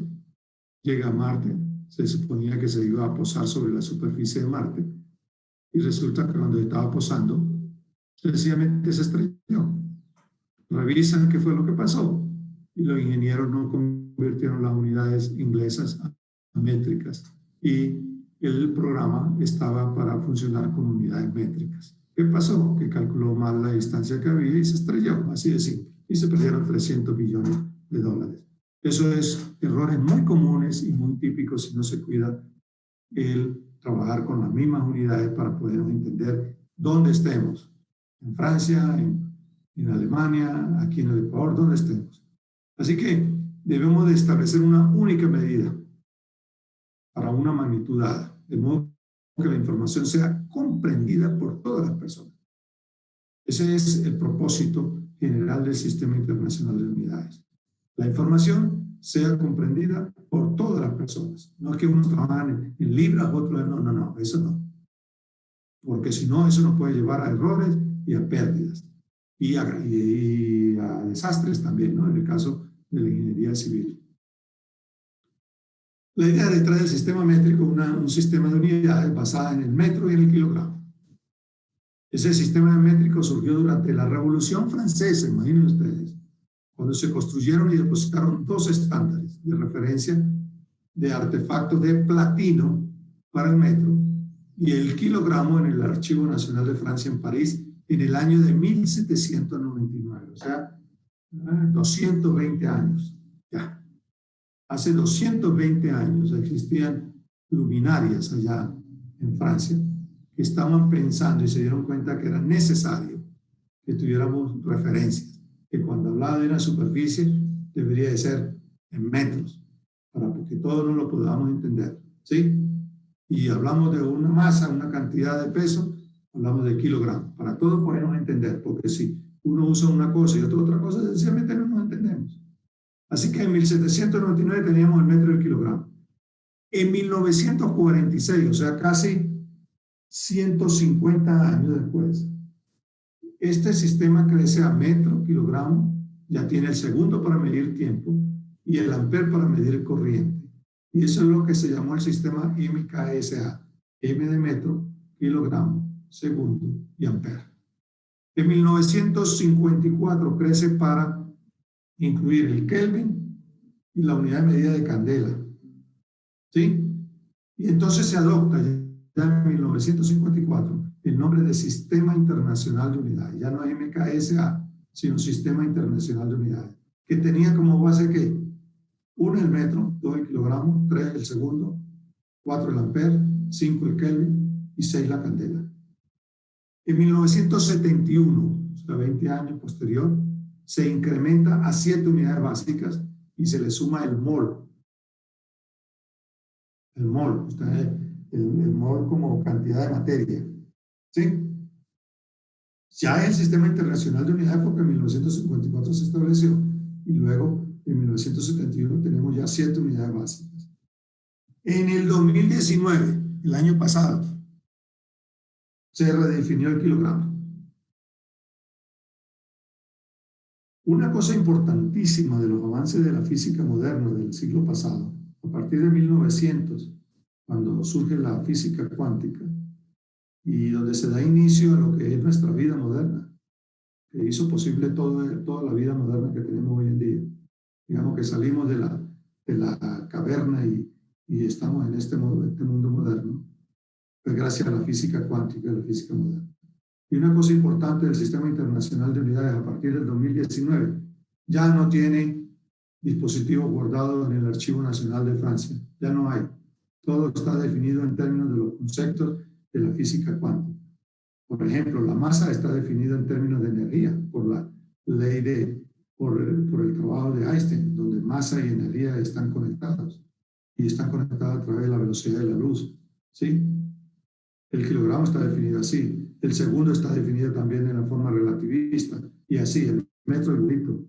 llega a Marte, se suponía que se iba a posar sobre la superficie de Marte, y resulta que cuando estaba posando, sencillamente se estrelló. Revisan qué fue lo que pasó, y los ingenieros no convirtieron las unidades inglesas a métricas, y el programa estaba para funcionar con unidades métricas. ¿Qué pasó? Que calculó mal la distancia que había y se estrelló, así de simple, y se perdieron $300 millones. Eso es errores muy comunes y muy típicos si no se cuida el trabajar con las mismas unidades para poder entender dónde estemos, en Francia, en Alemania, aquí en el Ecuador, donde estemos. Así que debemos de establecer una única medida para una magnitud dada, de modo que la información sea comprendida por todas las personas. Ese es el propósito general del Sistema Internacional de Unidades. La información sea comprendida por todas las personas. No es que unos trabajan en libras, otros no, eso no. Porque si no, eso nos puede llevar a errores y a pérdidas. Y a desastres también, ¿no? En el caso de la ingeniería civil. La idea detrás del sistema métrico es un sistema de unidades basada en el metro y en el kilogramo. Ese sistema métrico surgió durante la Revolución Francesa, imaginen ustedes, cuando se construyeron y depositaron dos estándares de referencia de artefactos de platino para el metro y el kilogramo en el Archivo Nacional de Francia en París en el año de 1799, o sea, 220 años. Ya. Hace 220 años existían luminarias allá en Francia que estaban pensando y se dieron cuenta que era necesario que tuviéramos referencias, que cuando hablaba de una superficie debería de ser en metros, para que todos no lo podamos entender, ¿sí? Y hablamos de una masa, una cantidad de peso, hablamos de kilogramos, para todos podernos entender, porque si uno usa una cosa y otro otra cosa, sencillamente no nos entendemos. Así que en 1799 teníamos el metro y el kilogramo. En 1946, o sea, casi 150 años después, este sistema crece a metro, kilogramo, ya tiene el segundo para medir tiempo y el amper para medir corriente. Y eso es lo que se llamó el sistema MKSA, M de metro, kilogramo, segundo y amper. En 1954 crece para incluir el Kelvin y la unidad de medida de candela, ¿sí? Y entonces se adopta ya en 1954 el nombre de Sistema Internacional de Unidades. Ya no es MKSA, sino Sistema Internacional de Unidades, que tenía como base ¿qué? 1 el metro, 2 el kilogramo, 3 el segundo, 4 el amper, 5 el Kelvin y 6 la candela. En 1971, o sea, 20 años posterior, se incrementa a 7 unidades básicas y se le suma el mol. El mol, el mol como cantidad de materia. ¿Sí? Ya el Sistema Internacional de Unidades, porque en 1954 se estableció, y luego en 1971 tenemos ya 7 unidades básicas. En el 2019, el año pasado, se redefinió el kilogramo. Una cosa importantísima de los avances de la física moderna del siglo pasado, a partir de 1900, cuando surge la física cuántica, y donde se da inicio a lo que es nuestra vida moderna, que hizo posible toda la vida moderna que tenemos hoy en día. Digamos que salimos de la caverna y estamos en este mundo moderno, pues gracias a la física cuántica y la física moderna. Y una cosa importante del Sistema Internacional de Unidades a partir del 2019, ya no tiene dispositivos guardados en el Archivo Nacional de Francia, ya no hay. Todo está definido en términos de los conceptos de la física cuántica. Por ejemplo, la masa está definida en términos de energía por la ley por el trabajo de Einstein, donde masa y energía están conectados y están conectados a través de la velocidad de la luz, ¿sí? El kilogramo está definido así, el segundo está definido también de una forma relativista y así, el metro, el litro,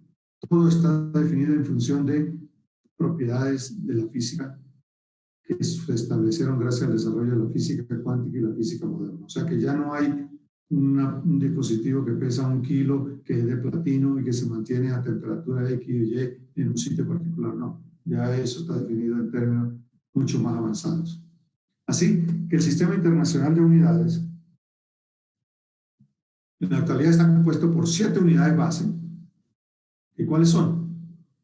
todo está definido en función de propiedades de la física que se establecieron gracias al desarrollo de la física cuántica y la física moderna. O sea que ya no hay un dispositivo que pesa 1 kilo, que es de platino y que se mantiene a temperatura X o Y en un sitio particular. No, ya eso está definido en términos mucho más avanzados. Así que el Sistema Internacional de Unidades en la actualidad está compuesto por 7 unidades base. ¿Y cuáles son?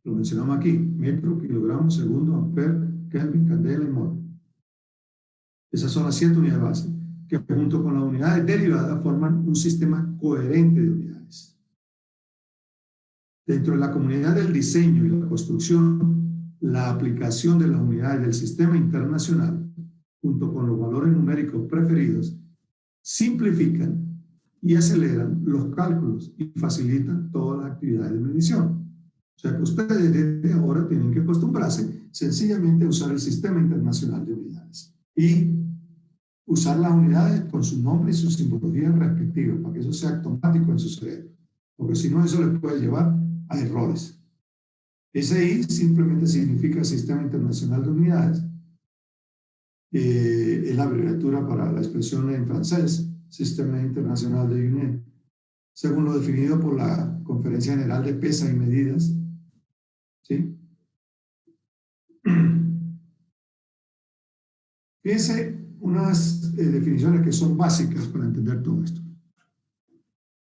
Lo mencionamos aquí: metro, kilogramo, segundo, amper, Kelvin, candela y mol. Esas son las 7 unidades base, que junto con las unidades derivadas forman un sistema coherente de unidades. Dentro de la comunidad del diseño y la construcción, la aplicación de las unidades del sistema internacional, junto con los valores numéricos preferidos, simplifican y aceleran los cálculos y facilitan todas las actividades de medición. O sea que ustedes desde ahora tienen que acostumbrarse sencillamente a usar el Sistema Internacional de Unidades y usar las unidades con su nombre y su simbología respectiva para que eso sea automático en su cerebro, porque si no eso les puede llevar a errores. SI simplemente significa Sistema Internacional de Unidades, es la abreviatura para la expresión en francés, Sistema Internacional de Unidades, según lo definido por la Conferencia General de Pesas y Medidas, ¿Sí? Fíjense unas definiciones que son básicas para entender todo esto.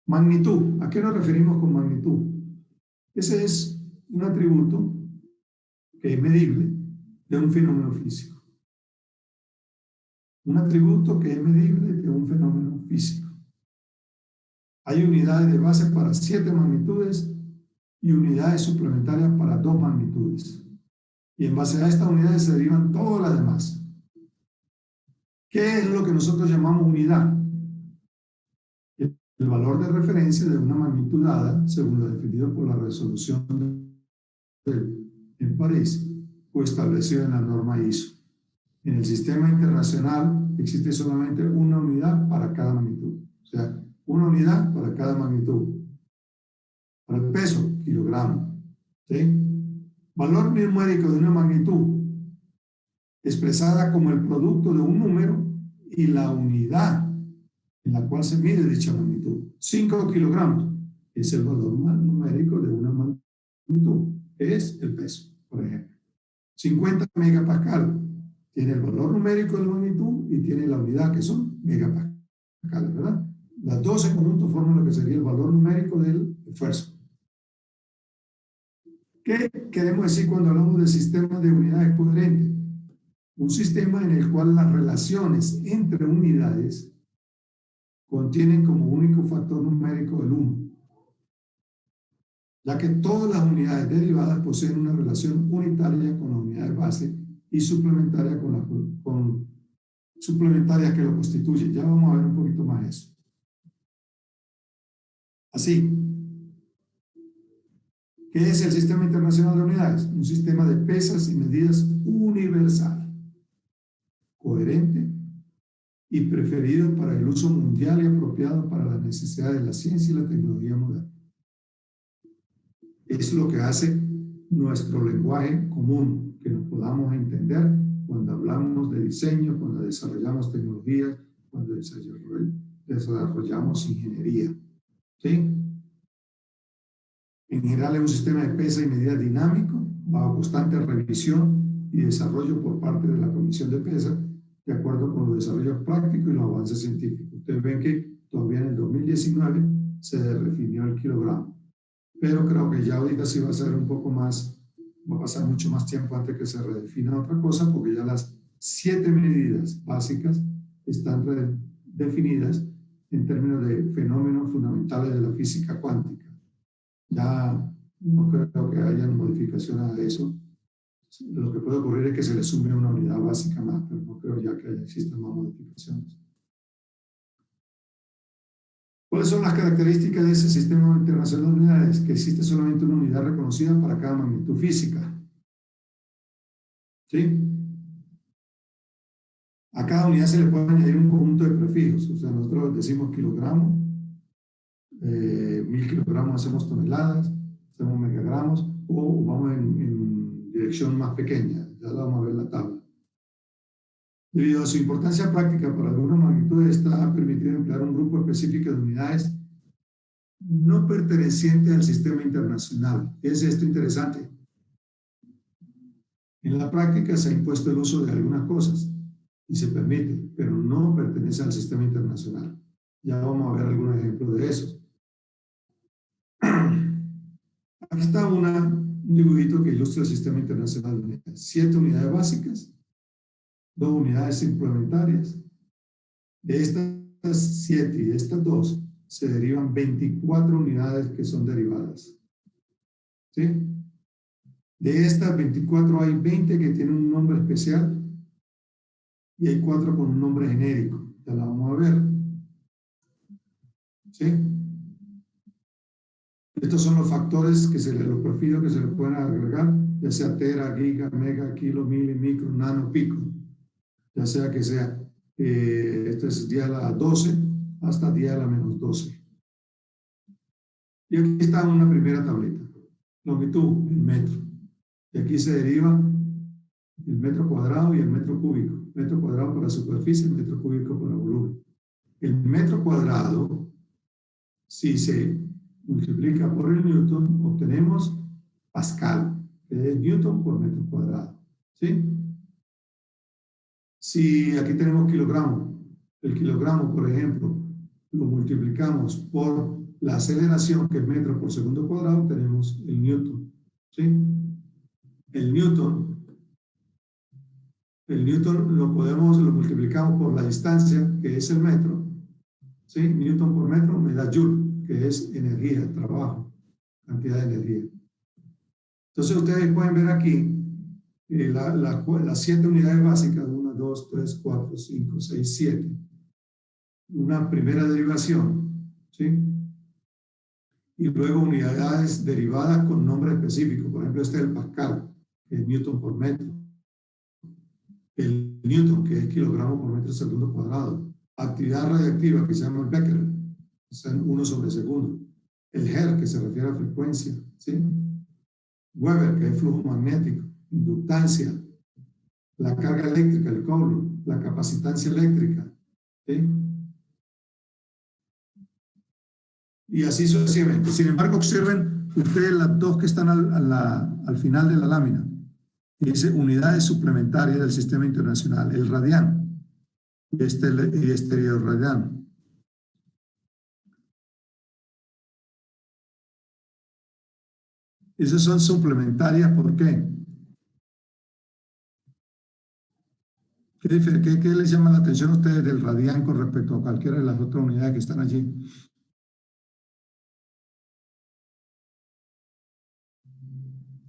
Magnitud. ¿A qué nos referimos con magnitud? Ese es un atributo que es medible de un fenómeno físico. Un atributo que es medible de un fenómeno físico. Hay unidades de base para 7 magnitudes y unidades suplementarias para 2 magnitudes. Y en base a estas unidades se derivan todas las demás. ¿Qué es lo que nosotros llamamos unidad? El valor de referencia de una magnitud dada, según lo definido por la resolución en París, o establecido en la norma ISO. En el sistema internacional existe solamente una unidad para cada magnitud. O sea, una unidad para cada magnitud. Para el peso, kilogramo. ¿Sí? Valor numérico de una magnitud expresada como el producto de un número y la unidad en la cual se mide dicha magnitud. 5 kilogramos es el valor numérico de una magnitud, que es el peso, por ejemplo. 50 megapascal tiene el valor numérico de la magnitud y tiene la unidad, que son megapascales, ¿verdad? Las dos en conjunto forman lo que sería el valor numérico del esfuerzo. ¿Qué queremos decir cuando hablamos de sistema de unidades coherentes? Un sistema en el cual las relaciones entre unidades contienen como único factor numérico el 1, ya que todas las unidades derivadas poseen una relación unitaria con las unidades base y suplementaria con suplementarias que lo constituyen. Ya vamos a ver un poquito más eso. Así, ¿qué es el Sistema Internacional de Unidades? Un sistema de pesas y medidas universal, coherente y preferido para el uso mundial y apropiado para las necesidades de la ciencia y la tecnología moderna. Es lo que hace nuestro lenguaje común, que nos podamos entender cuando hablamos de diseño, cuando desarrollamos tecnologías, cuando desarrollamos ingeniería. ¿Sí? En general es un sistema de pesas y medidas dinámico, bajo constante revisión y desarrollo por parte de la Comisión de Pesas, de acuerdo con los desarrollos prácticos y los avances científicos. Ustedes ven que todavía en el 2019 se redefinió el kilogramo, pero creo que ya ahorita sí va a ser un poco más, va a pasar mucho más tiempo antes que se redefina otra cosa, porque ya las 7 medidas básicas están definidas en términos de fenómenos fundamentales de la física cuántica. Ya no creo que haya modificaciones a eso. Lo que puede ocurrir es que se le sume una unidad básica más, pero no creo ya que existan más modificaciones. ¿Cuáles son las características de ese sistema internacional de unidades? Que existe solamente una unidad reconocida para cada magnitud física. ¿Sí? A cada unidad se le puede añadir un conjunto de prefijos. O sea, nosotros decimos kilogramos, 1000 kilogramos hacemos toneladas, hacemos megagramos, o vamos en dirección más pequeña. Ya la vamos a ver en la tabla. Debido a su importancia práctica para algunas magnitudes, esta ha permitido emplear un grupo específico de unidades no pertenecientes al sistema internacional. ¿Es esto interesante? En la práctica se ha impuesto el uso de algunas cosas y se permite, pero no pertenece al sistema internacional. Ya vamos a ver algunos ejemplos de esos. Aquí está un dibujito que ilustra el sistema internacional de unidades. 7 unidades básicas, 2 unidades suplementarias. De estas 7 y de estas 2 se derivan 24 unidades que son derivadas. ¿Sí? De estas 24 hay 20 que tienen un nombre especial y hay 4 con un nombre genérico. Ya la vamos a ver. ¿Sí? Estos son los factores, los prefijos que se le pueden agregar, ya sea tera, giga, mega, kilo, mili, micro, nano, pico. Ya sea que sea, esto es 10 a la 12 hasta 10 a la menos 12. Y aquí está una primera tablita. Longitud, el metro. Y aquí se deriva el metro cuadrado y el metro cúbico. Metro cuadrado para superficie, el metro cúbico para volumen. El metro cuadrado, si se multiplica por el newton, obtenemos pascal, que es newton por metro cuadrado. ¿Sí? Si aquí tenemos kilogramo, el kilogramo, por ejemplo, lo multiplicamos por la aceleración, que es metro por segundo cuadrado, tenemos el newton. ¿Sí? El newton lo multiplicamos por la distancia, que es el metro. ¿Sí? Newton por metro me da joule, que es energía, trabajo, cantidad de energía. Entonces ustedes pueden ver aquí las 7 unidades básicas, 1, 2, 3, 4, 5, 6, 7. Una primera derivación, ¿sí? Y luego unidades derivadas con nombre específico. Por ejemplo, este es el pascal, que es newton por metro. El newton, que es kilogramo por metro segundo cuadrado. Actividad radiactiva, que se llama el becquerel, es 1 sobre segundo. El Hertz, que se refiere a frecuencia, ¿sí? Weber, que es flujo magnético. Inductancia, la carga eléctrica, el coulomb, la capacitancia eléctrica, ¿sí? Y así sucesivamente. Sin embargo, observen ustedes las dos que están al final de la lámina. Dice unidades suplementarias del sistema internacional, el radián y estéreo radián. Esas son suplementarias, ¿por qué? ¿Qué les llama la atención a ustedes del radián con respecto a cualquiera de las otras unidades que están allí?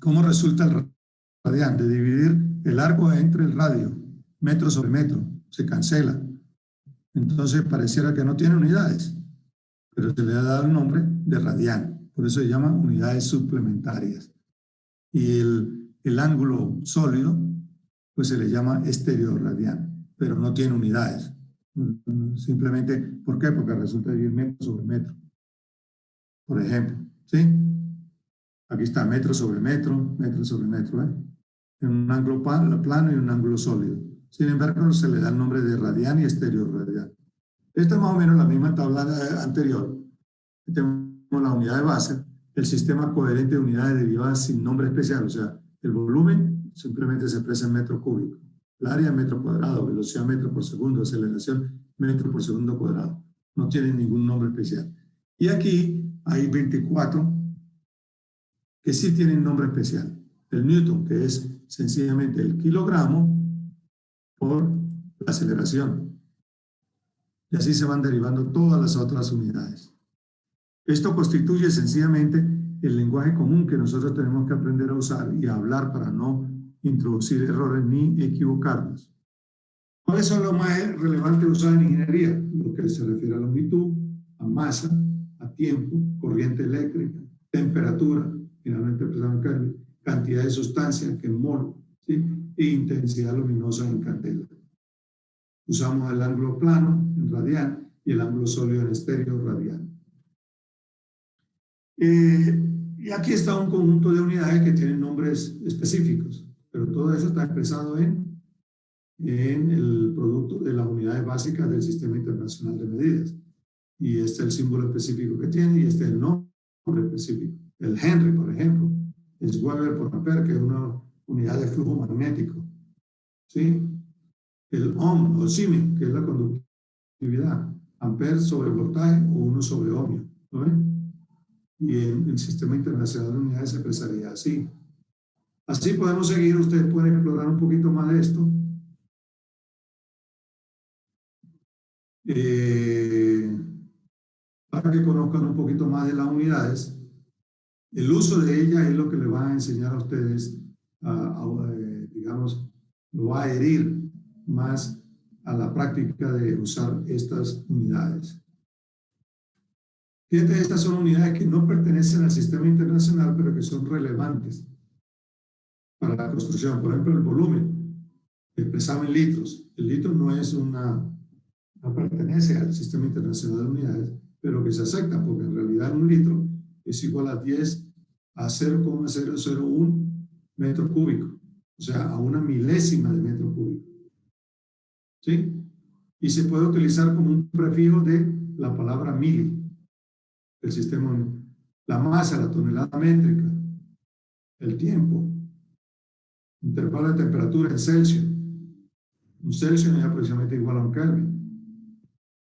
¿Cómo resulta el radián? De dividir el arco entre el radio, metro sobre metro, se cancela. Entonces pareciera que no tiene unidades, pero se le ha dado el nombre de radián. Por eso se llama unidades suplementarias. Y el ángulo sólido, pues se le llama estereoradián, pero no tiene unidades. Simplemente, ¿por qué? Porque resulta dividir metro sobre metro. Por ejemplo, ¿sí? Aquí está metro sobre metro, ¿eh? En un ángulo plano y un ángulo sólido. Sin embargo, se le da el nombre de radián y estereoradián. Esta es más o menos la misma tabla anterior. Tenemos la unidad de base, el sistema coherente de unidades derivadas sin nombre especial, o sea, el volumen simplemente se expresa en metro cúbico, el área en metro cuadrado, velocidad metro por segundo, aceleración metro por segundo cuadrado. No tienen ningún nombre especial. Y aquí hay 24 que sí tienen nombre especial. El newton, que es sencillamente el kilogramo por la aceleración. Y así se van derivando todas las otras unidades. Esto constituye sencillamente el lenguaje común que nosotros tenemos que aprender a usar y a hablar para no introducir errores ni equivocarnos. ¿Cuáles son los más relevantes usados en ingeniería? Lo que se refiere a longitud, a masa, a tiempo, corriente eléctrica, temperatura, finalmente expresado en Kelvin, cantidad de sustancia, que es mol, ¿sí? E intensidad luminosa en candela. Usamos el ángulo plano en radián y el ángulo sólido en estéreo radián. Y aquí está un conjunto de unidades que tienen nombres específicos, pero todo eso está expresado en el producto de las unidades básicas del Sistema Internacional de Medidas. Y este es el símbolo específico que tiene y este es el nombre específico. El Henry, por ejemplo, es Weber por ampere, que es una unidad de flujo magnético. ¿Sí? El ohm o Siemens, que es la conductividad. Ampere sobre voltaje o 1 sobre ohmio. ¿Lo ven? Y en el Sistema Internacional de Unidades se expresaría así. Así podemos seguir, ustedes pueden explorar un poquito más de esto. Para que conozcan un poquito más de las unidades. El uso de ellas es lo que les va a enseñar a ustedes, digamos, lo va a adherir más a la práctica de usar estas unidades. Fíjate, estas son unidades que no pertenecen al sistema internacional, pero que son relevantes para la construcción. Por ejemplo, el volumen, expresado en litros. El litro no pertenece al sistema internacional de unidades, pero que se acepta, porque en realidad un litro es igual a 10 a 0,001 metro cúbico, o sea, a una milésima de metro cúbico. ¿Sí? Y se puede utilizar como un prefijo de la palabra mili. El sistema, la masa, la tonelada métrica, el tiempo, Intervalo de temperatura en Celsius. Un Celsius es aproximadamente igual a un Kelvin.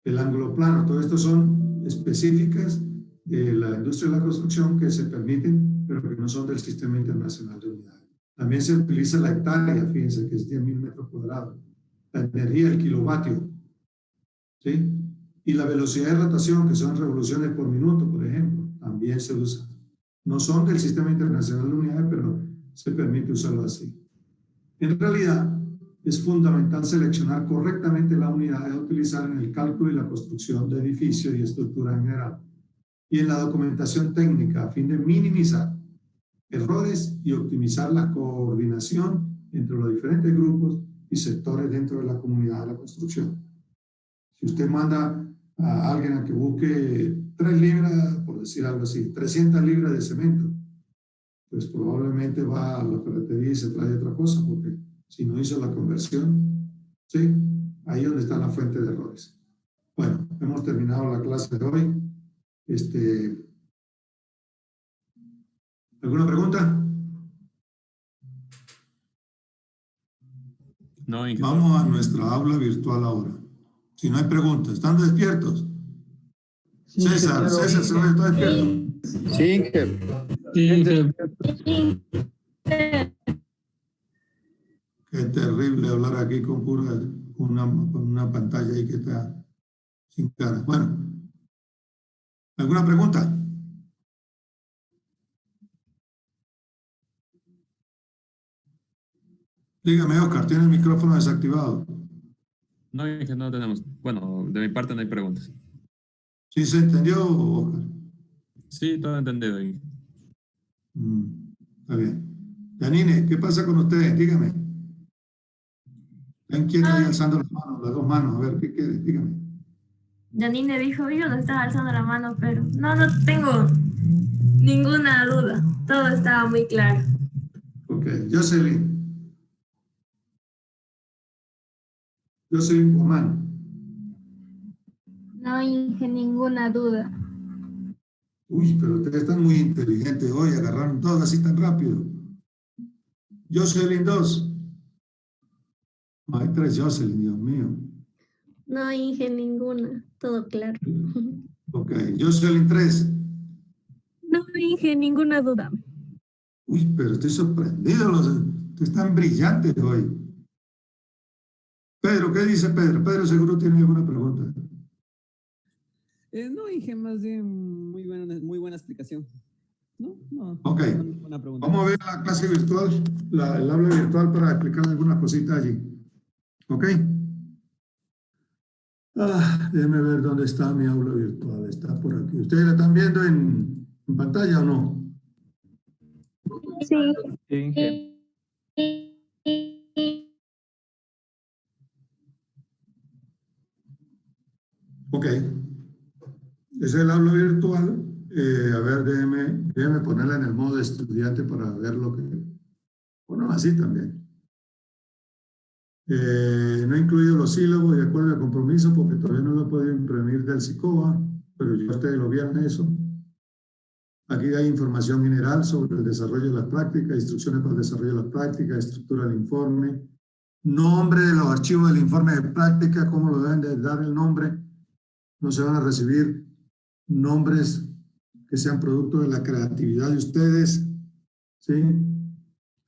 El ángulo plano, todo esto son específicas de la industria de la construcción que se permiten, pero que no son del Sistema Internacional de Unidades. También se utiliza la hectárea, fíjense que es 10.000 metros cuadrados. La energía, el kilovatio, ¿sí? Y la velocidad de rotación, que son revoluciones por minuto, por ejemplo, también se usa. No son del Sistema Internacional de Unidades, pero se permite usarlo así. En realidad, es fundamental seleccionar correctamente las unidades a utilizar en el cálculo y la construcción de edificios y estructuras en general, y en la documentación técnica a fin de minimizar errores y optimizar la coordinación entre los diferentes grupos y sectores dentro de la comunidad de la construcción. Si usted manda a alguien a que busque 3 libras, por decir algo así, 300 libras de cemento, pues probablemente va a la ferretería y se trae otra cosa, porque si no hizo la conversión, ¿sí? Ahí es donde está la fuente de errores. Bueno, hemos terminado la clase de hoy. ¿Alguna pregunta? No, Inge. Vamos a nuestra aula virtual ahora. Si no hay preguntas, ¿están despiertos? Sí, César, claro. César, ¿se ve? ¿Está despierto? Sí, Inge. Sí, Qué terrible hablar aquí con una pantalla ahí que está sin cara. Bueno, ¿alguna pregunta? Dígame, Oscar, tiene el micrófono desactivado. No, Inge, no tenemos. Bueno, de mi parte no hay preguntas. ¿Sí se entendió, Oscar? Sí, todo entendido, Inge. Está bien. Yanine, ¿qué pasa con ustedes? Dígame. ¿Están quietos ahí alzando las manos, las dos manos? A ver, ¿qué quiere? Dígame. Janine dijo, yo no estaba alzando la mano, pero no tengo ninguna duda. Todo estaba muy claro. Ok, Jocelyn. Jocelyn Guamán. No, Inge, ninguna duda. Uy, pero ustedes están muy inteligentes hoy, agarraron todas así tan rápido. Jocelyn 2. Hay 3 Jocelyn, Dios mío. No, Inge, ninguna. Todo claro. Ok, Jocelyn 3. No, Inge, ninguna duda. Uy, pero estoy sorprendido, ustedes están brillantes hoy. Pedro, ¿qué dice Pedro? Pedro seguro tiene alguna pregunta. No, Inge, más bien muy buena explicación. No. Ok, Buena pregunta. vamos a ver la clase virtual, el aula virtual para explicar algunas cositas allí. Ok. Déjenme ver dónde está mi aula virtual. Está por aquí. ¿Ustedes la están viendo en pantalla o no? Sí. Inge. Ok. Es el aula virtual. A ver, déjeme ponerla en el modo de estudiante para ver lo que... Bueno, así también. No he incluido los sílabos de acuerdo al compromiso porque todavía no lo he podido imprimir del SICOA, pero ya ustedes lo vieron eso. Aquí hay información general sobre el desarrollo de las prácticas, instrucciones para el desarrollo de las prácticas, estructura del informe, nombre de los archivos del informe de práctica, cómo lo deben de dar el nombre. No se van a recibir nombres que sean producto de la creatividad de ustedes, ¿sí?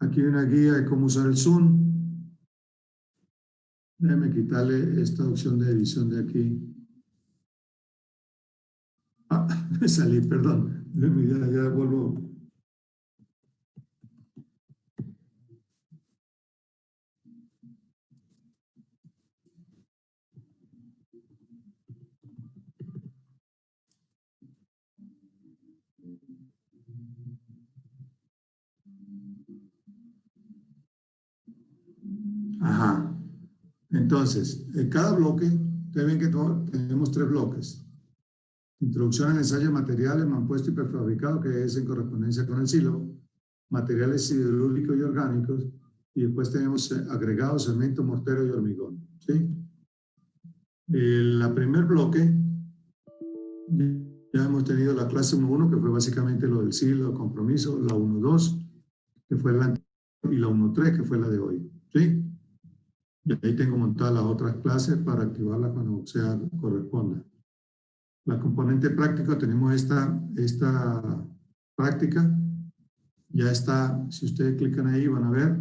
Aquí hay una guía de cómo usar el Zoom. Déjeme quitarle esta opción de edición de aquí. Me salí, perdón. Ya vuelvo. Ajá. Entonces, en cada bloque, ustedes ven que tenemos 3 bloques. Introducción al ensayo de materiales, mampuesto y prefabricado, que es en correspondencia con el sílabo. Materiales siderúrgicos y orgánicos. Y después tenemos agregados, cemento, mortero y hormigón. ¿Sí? El primer bloque, ya hemos tenido la clase 1.1, que fue básicamente lo del sílabo, compromiso. La 1.2, que fue la y la 1.3, que fue la de hoy. ¿Sí? Y ahí tengo montadas las otras clases para activarlas cuando sea corresponda. La componente práctica, tenemos esta práctica. Ya está, si ustedes clican ahí van a ver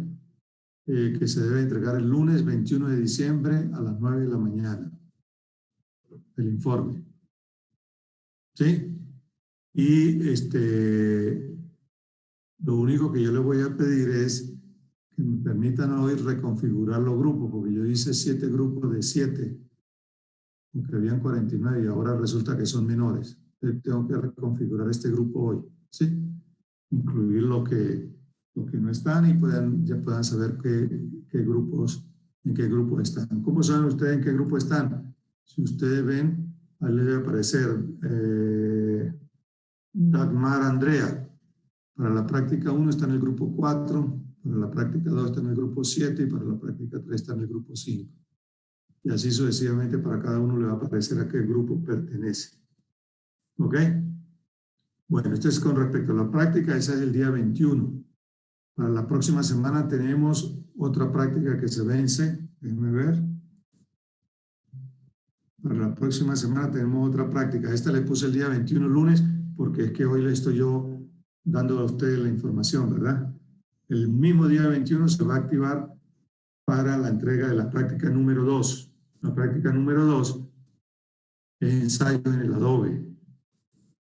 que se debe entregar el lunes 21 de diciembre a las 9 de la mañana. El informe. ¿Sí? Y lo único que yo les voy a pedir es que me permitan hoy reconfigurar los grupos, porque yo hice 7 grupos de 7, aunque habían 49 y ahora resulta que son menores. Tengo que reconfigurar este grupo hoy, ¿sí? Incluir lo que no están y ya puedan saber en qué grupo están. ¿Cómo saben ustedes en qué grupo están? Si ustedes ven, ahí les debe aparecer Dagmar Andrea. Para la práctica 1 está en el grupo 4, para la práctica 2 está en el grupo 7 y para la práctica 3 está en el grupo 5. Y así sucesivamente para cada uno le va a aparecer a qué grupo pertenece. ¿Ok? Bueno, esto es con respecto a la práctica, esa es el día 21. Para la próxima semana tenemos otra práctica que se vence. Déjenme ver. Para la próxima semana tenemos otra práctica. Esta le puse el día 21 lunes porque es que hoy le estoy yo dando a ustedes la información, ¿verdad? El mismo día 21 se va a activar para la entrega de la práctica número 2. La práctica número 2 es ensayo en el Adobe.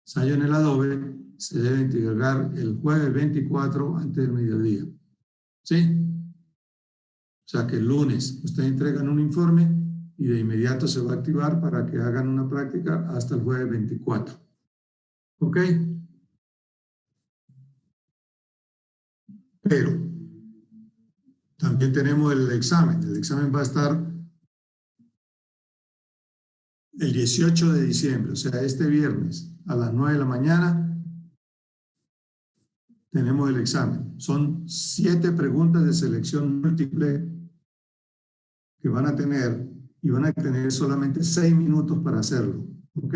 Ensayo en el Adobe se debe entregar el jueves 24 antes del mediodía. ¿Sí? O sea que el lunes ustedes entregan un informe y de inmediato se va a activar para que hagan una práctica hasta el jueves 24. ¿Ok? Pero también tenemos el examen. El examen va a estar el 18 de diciembre, o sea, este viernes a las 9 de la mañana tenemos el examen. Son 7 preguntas de selección múltiple que van a tener y van a tener solamente 6 minutos para hacerlo. ¿Ok?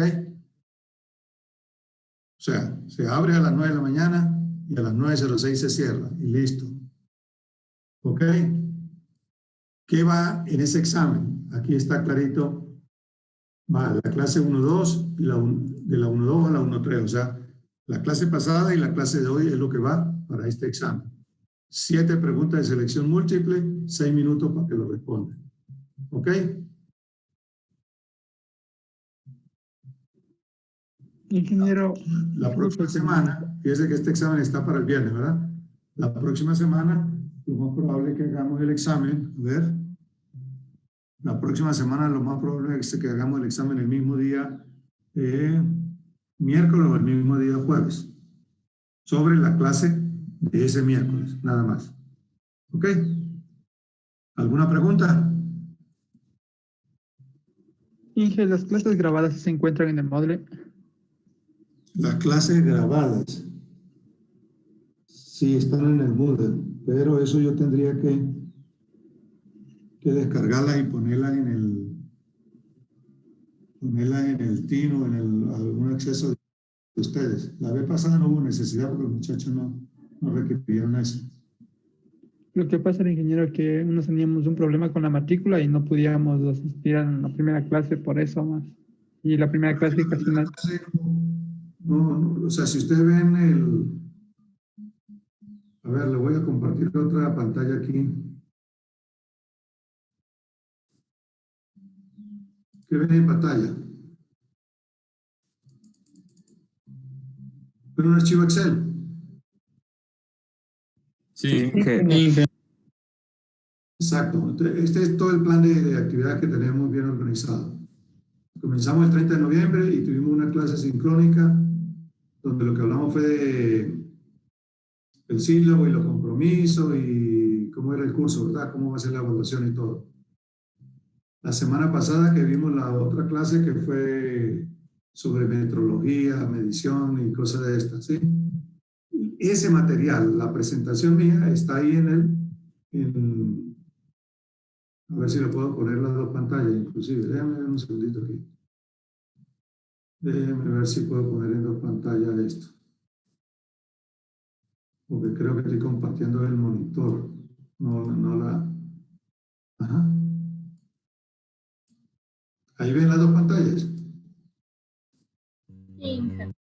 O sea, se abre a las 9 de la mañana y a las 9:06 se cierra y listo. ¿Ok? ¿Qué va en ese examen? Aquí está clarito. Va la clase 1.2 y de la 1.2 a la 1.3. O sea, la clase pasada y la clase de hoy es lo que va para este examen. 7 preguntas de selección múltiple, 6 minutos para que lo respondan. ¿Ok? Ingeniero. La próxima semana, fíjese que este examen está para el viernes, ¿verdad? La próxima semana, lo más probable es que hagamos el examen. A ver. La próxima semana, lo más probable es que hagamos el examen el mismo día, miércoles o el mismo día jueves, sobre la clase de ese miércoles, nada más. ¿Ok? ¿Alguna pregunta? Inge, ¿las clases grabadas se encuentran en el Moodle? Las clases grabadas sí están en el Moodle, pero eso yo tendría que descargarlas y ponerlas en el TIN o en algún acceso de ustedes. La vez pasada no hubo necesidad porque los muchachos no requirieron eso. Lo que pasa, ingeniero, es que nos teníamos un problema con la matrícula y no podíamos asistir a la primera clase por eso más. Y la primera clase casi nada. No, o sea, si ustedes ven a ver, le voy a compartir otra pantalla aquí. ¿Qué ven en pantalla? ¿Ven un archivo Excel? Sí. Exacto. Entonces, este es todo el plan de actividad que tenemos bien organizado. Comenzamos el 30 de noviembre y tuvimos una clase sincrónica donde lo que hablamos fue de el sílabo y los compromisos y cómo era el curso, ¿verdad? Cómo va a ser la evaluación y todo. La semana pasada que vimos la otra clase que fue sobre metrología, medición y cosas de estas, ¿sí? Ese material, la presentación mía está ahí a ver si le puedo poner las dos pantallas, inclusive. Déjame ver un segundito aquí. Déjame ver si puedo poner en dos pantallas esto. Porque creo que estoy compartiendo el monitor. No la... Ajá. Ahí ven las dos pantallas. Sí, Inge.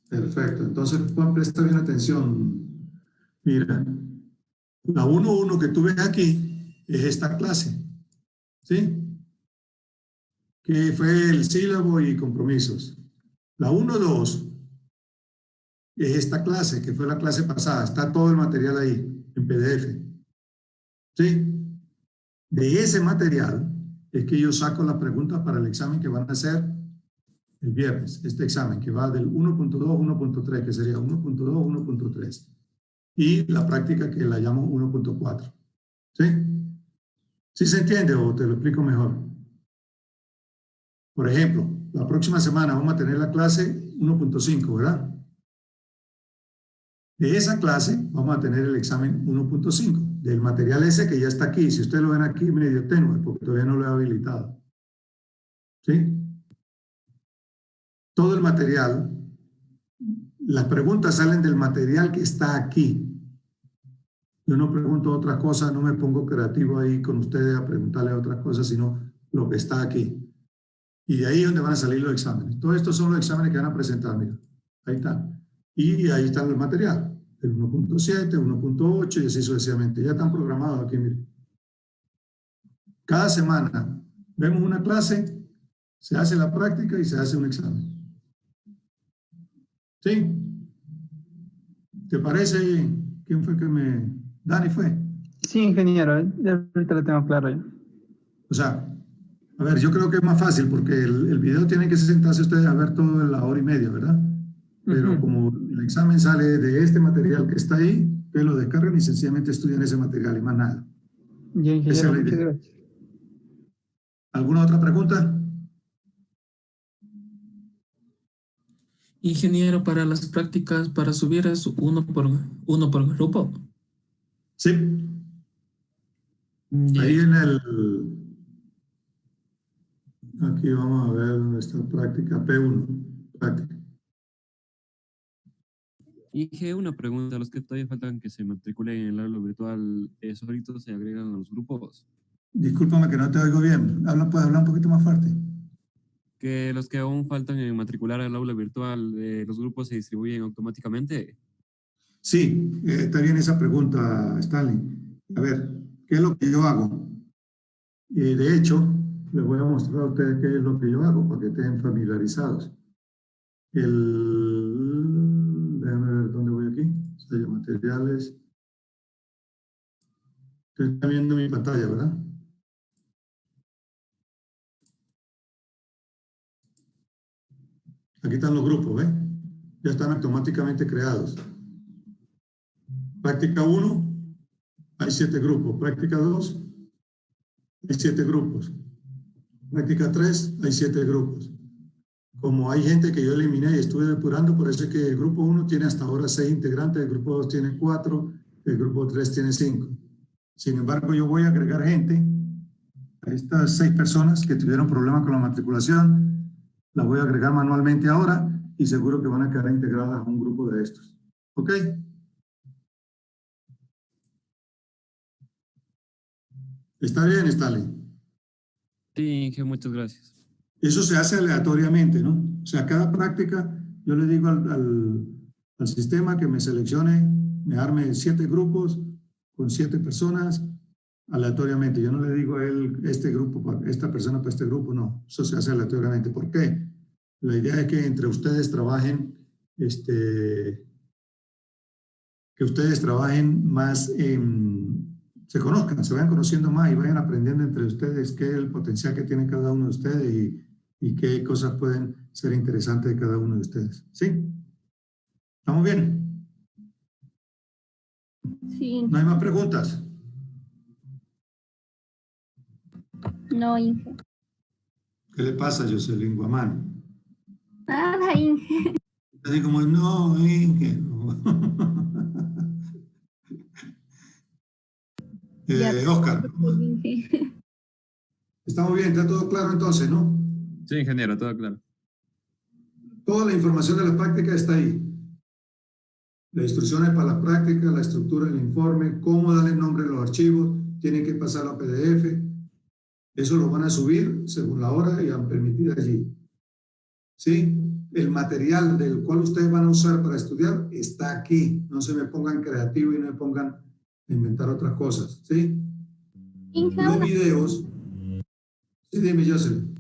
Perfecto. Entonces, Juan, presta bien atención. Mira, la 1.1 que tú ves aquí es esta clase. ¿Sí? Que fue el sílabo y compromisos. La 1.2 es esta clase, que fue la clase pasada. Está todo el material ahí, en PDF. ¿Sí? De ese material es que yo saco las preguntas para el examen que van a hacer el viernes. Este examen que va del 1.2 a 1.3, que sería 1.2 a 1.3. Y la práctica que la llamo 1.4. ¿Sí? ¿Sí se entiende o te lo explico mejor? Por ejemplo, la próxima semana vamos a tener la clase 1.5, ¿verdad? De esa clase vamos a tener el examen 1.5, del material ese que ya está aquí. Si ustedes lo ven aquí, medio tenue, porque todavía no lo he habilitado. ¿Sí? Todo el material, las preguntas salen del material que está aquí. Yo no pregunto otras cosas, no me pongo creativo ahí con ustedes a preguntarle otras cosas, sino lo que está aquí. Y de ahí es donde van a salir los exámenes. Todos estos son los exámenes que van a presentar, mira. Ahí están. Y ahí está el material. El 1.7, 1.8 y así sucesivamente. Ya están programados aquí, mire. Cada semana vemos una clase, se hace la práctica y se hace un examen. ¿Sí? ¿Te parece? ¿Quién fue que me... Dani fue? Sí, ingeniero, ya ahorita lo tengo claro ya. O sea, a ver, yo creo que es más fácil porque el video tiene que sentarse ustedes a ver todo en la hora y media, ¿verdad? Pero como el examen sale de este material que está ahí, ustedes lo descargan y sencillamente estudian ese material y más nada. Ya, ingeniero, Esa es la muchas idea. gracias. ¿Alguna otra pregunta? Ingeniero, para las prácticas, para subir es uno por grupo. Sí. Ya. Ahí en el... Aquí vamos a ver dónde está práctica P1. Práctica. Inge, una pregunta. Los que todavía faltan que se matriculen en el aula virtual, ¿solitos se agregan a los grupos? Discúlpame que no te oigo bien. ¿Puedes hablar un poquito más fuerte? Que los que aún faltan en matricular al aula virtual, ¿los grupos se distribuyen automáticamente? Sí, está bien esa pregunta, Stanley. A ver, ¿qué es lo que yo hago? De hecho, les voy a mostrar a ustedes qué es lo que yo hago para que estén familiarizados. Déjame ver dónde voy aquí. Sello materiales. Ustedes están viendo mi pantalla, ¿verdad? Aquí están los grupos, ¿ves? Ya están automáticamente creados. Práctica 1, hay 7 grupos. Práctica 2, hay 7 grupos. Práctica 3, hay 7 grupos. Como hay gente que yo eliminé y estuve depurando, por eso es que el grupo 1 tiene hasta ahora 6 integrantes, el grupo 2 tiene 4, el grupo 3 tiene 5. Sin embargo, yo voy a agregar gente a estas 6 personas que tuvieron problemas con la matriculación. Las voy a agregar manualmente ahora y seguro que van a quedar integradas a un grupo de estos. ¿Ok? ¿Está bien, Stanley? Sí, Inge, muchas gracias. Eso se hace aleatoriamente, ¿no? O sea, cada práctica, yo le digo al sistema que me seleccione, me arme 7 grupos con 7 personas aleatoriamente. Yo no le digo a él, este grupo, esta persona para este grupo, no. Eso se hace aleatoriamente. ¿Por qué? La idea es que entre ustedes trabajen, que ustedes trabajen más, se conozcan, se vayan conociendo más y vayan aprendiendo entre ustedes qué es el potencial que tiene cada uno de ustedes y qué cosas pueden ser interesantes de cada uno de ustedes. ¿Sí? ¿Estamos bien? Sí. ¿No hay más preguntas? No, Inge. ¿Qué le pasa, Jocelyn Guamán? Nada, Inge. Así como, no, Inge. No. Oscar. Inge. Estamos bien, está todo claro entonces, ¿no? Sí, ingeniero, todo claro. Toda la información de la práctica está ahí. Las instrucciones para la práctica, la estructura del informe, cómo darle nombre a los archivos, tienen que pasar a PDF. Eso lo van a subir según la hora y han permitido allí. ¿Sí? El material del cual ustedes van a usar para estudiar está aquí. No se me pongan creativos y no me pongan a inventar otras cosas. ¿Sí? Los videos. Sí, dime, Jocelyn.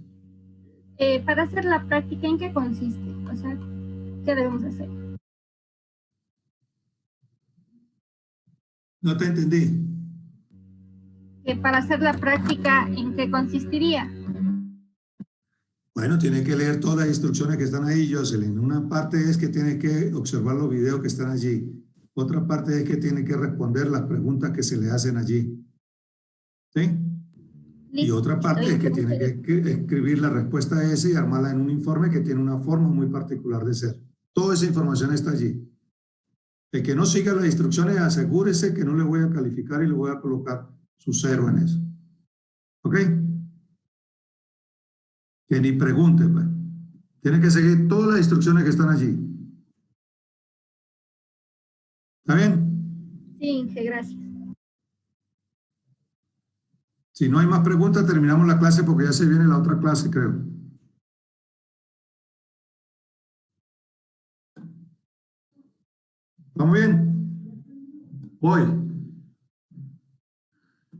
Para hacer la práctica, ¿en qué consiste? O sea, ¿qué debemos hacer? No te entendí. Para hacer la práctica, ¿en qué consistiría? Bueno, tiene que leer todas las instrucciones que están ahí, Jocelyn. Una parte es que tiene que observar los videos que están allí. Otra parte es que tiene que responder las preguntas que se le hacen allí. ¿Sí? Y otra parte es que tiene que escribir la respuesta a esa y armarla en un informe que tiene una forma muy particular de ser. Toda esa información está allí. El que no siga las instrucciones, asegúrese que no le voy a calificar y le voy a colocar su 0 en eso. ¿Ok? Que ni pregunte, pues. Tiene que seguir todas las instrucciones que están allí. ¿Está bien? Sí, Inge, gracias. Si no hay más preguntas, terminamos la clase porque ya se viene la otra clase, creo. ¿Vamos bien? Voy.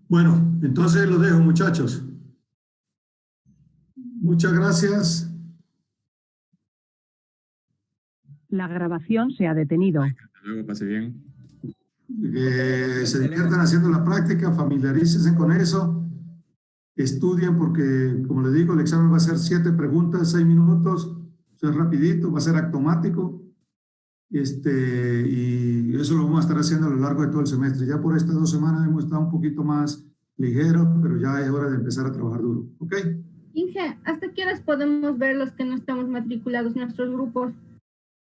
Bueno, entonces los dejo, muchachos. Muchas gracias. La grabación se ha detenido. Hasta luego, pase bien. Se diviertan haciendo la práctica, familiarícense con eso. Estudien porque, como les digo, el examen va a ser 7 preguntas, 6 minutos. Eso es rapidito, va a ser automático. Y eso lo vamos a estar haciendo a lo largo de todo el semestre. Ya por estas 2 semanas hemos estado un poquito más ligeros, pero ya es hora de empezar a trabajar duro. ¿Ok? Inge, ¿hasta qué horas podemos ver los que no estamos matriculados, nuestros grupos?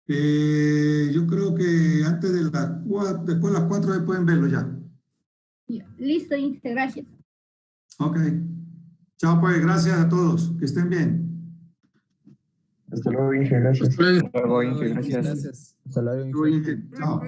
Yo creo que antes de después de las 4 ya pueden verlo ya. Listo, Inge, gracias. Ok. Chao, pues, gracias a todos. Que estén bien. Hasta luego, Inge, gracias. Hasta luego, Inge, gracias. Hasta luego, Inge. Chao.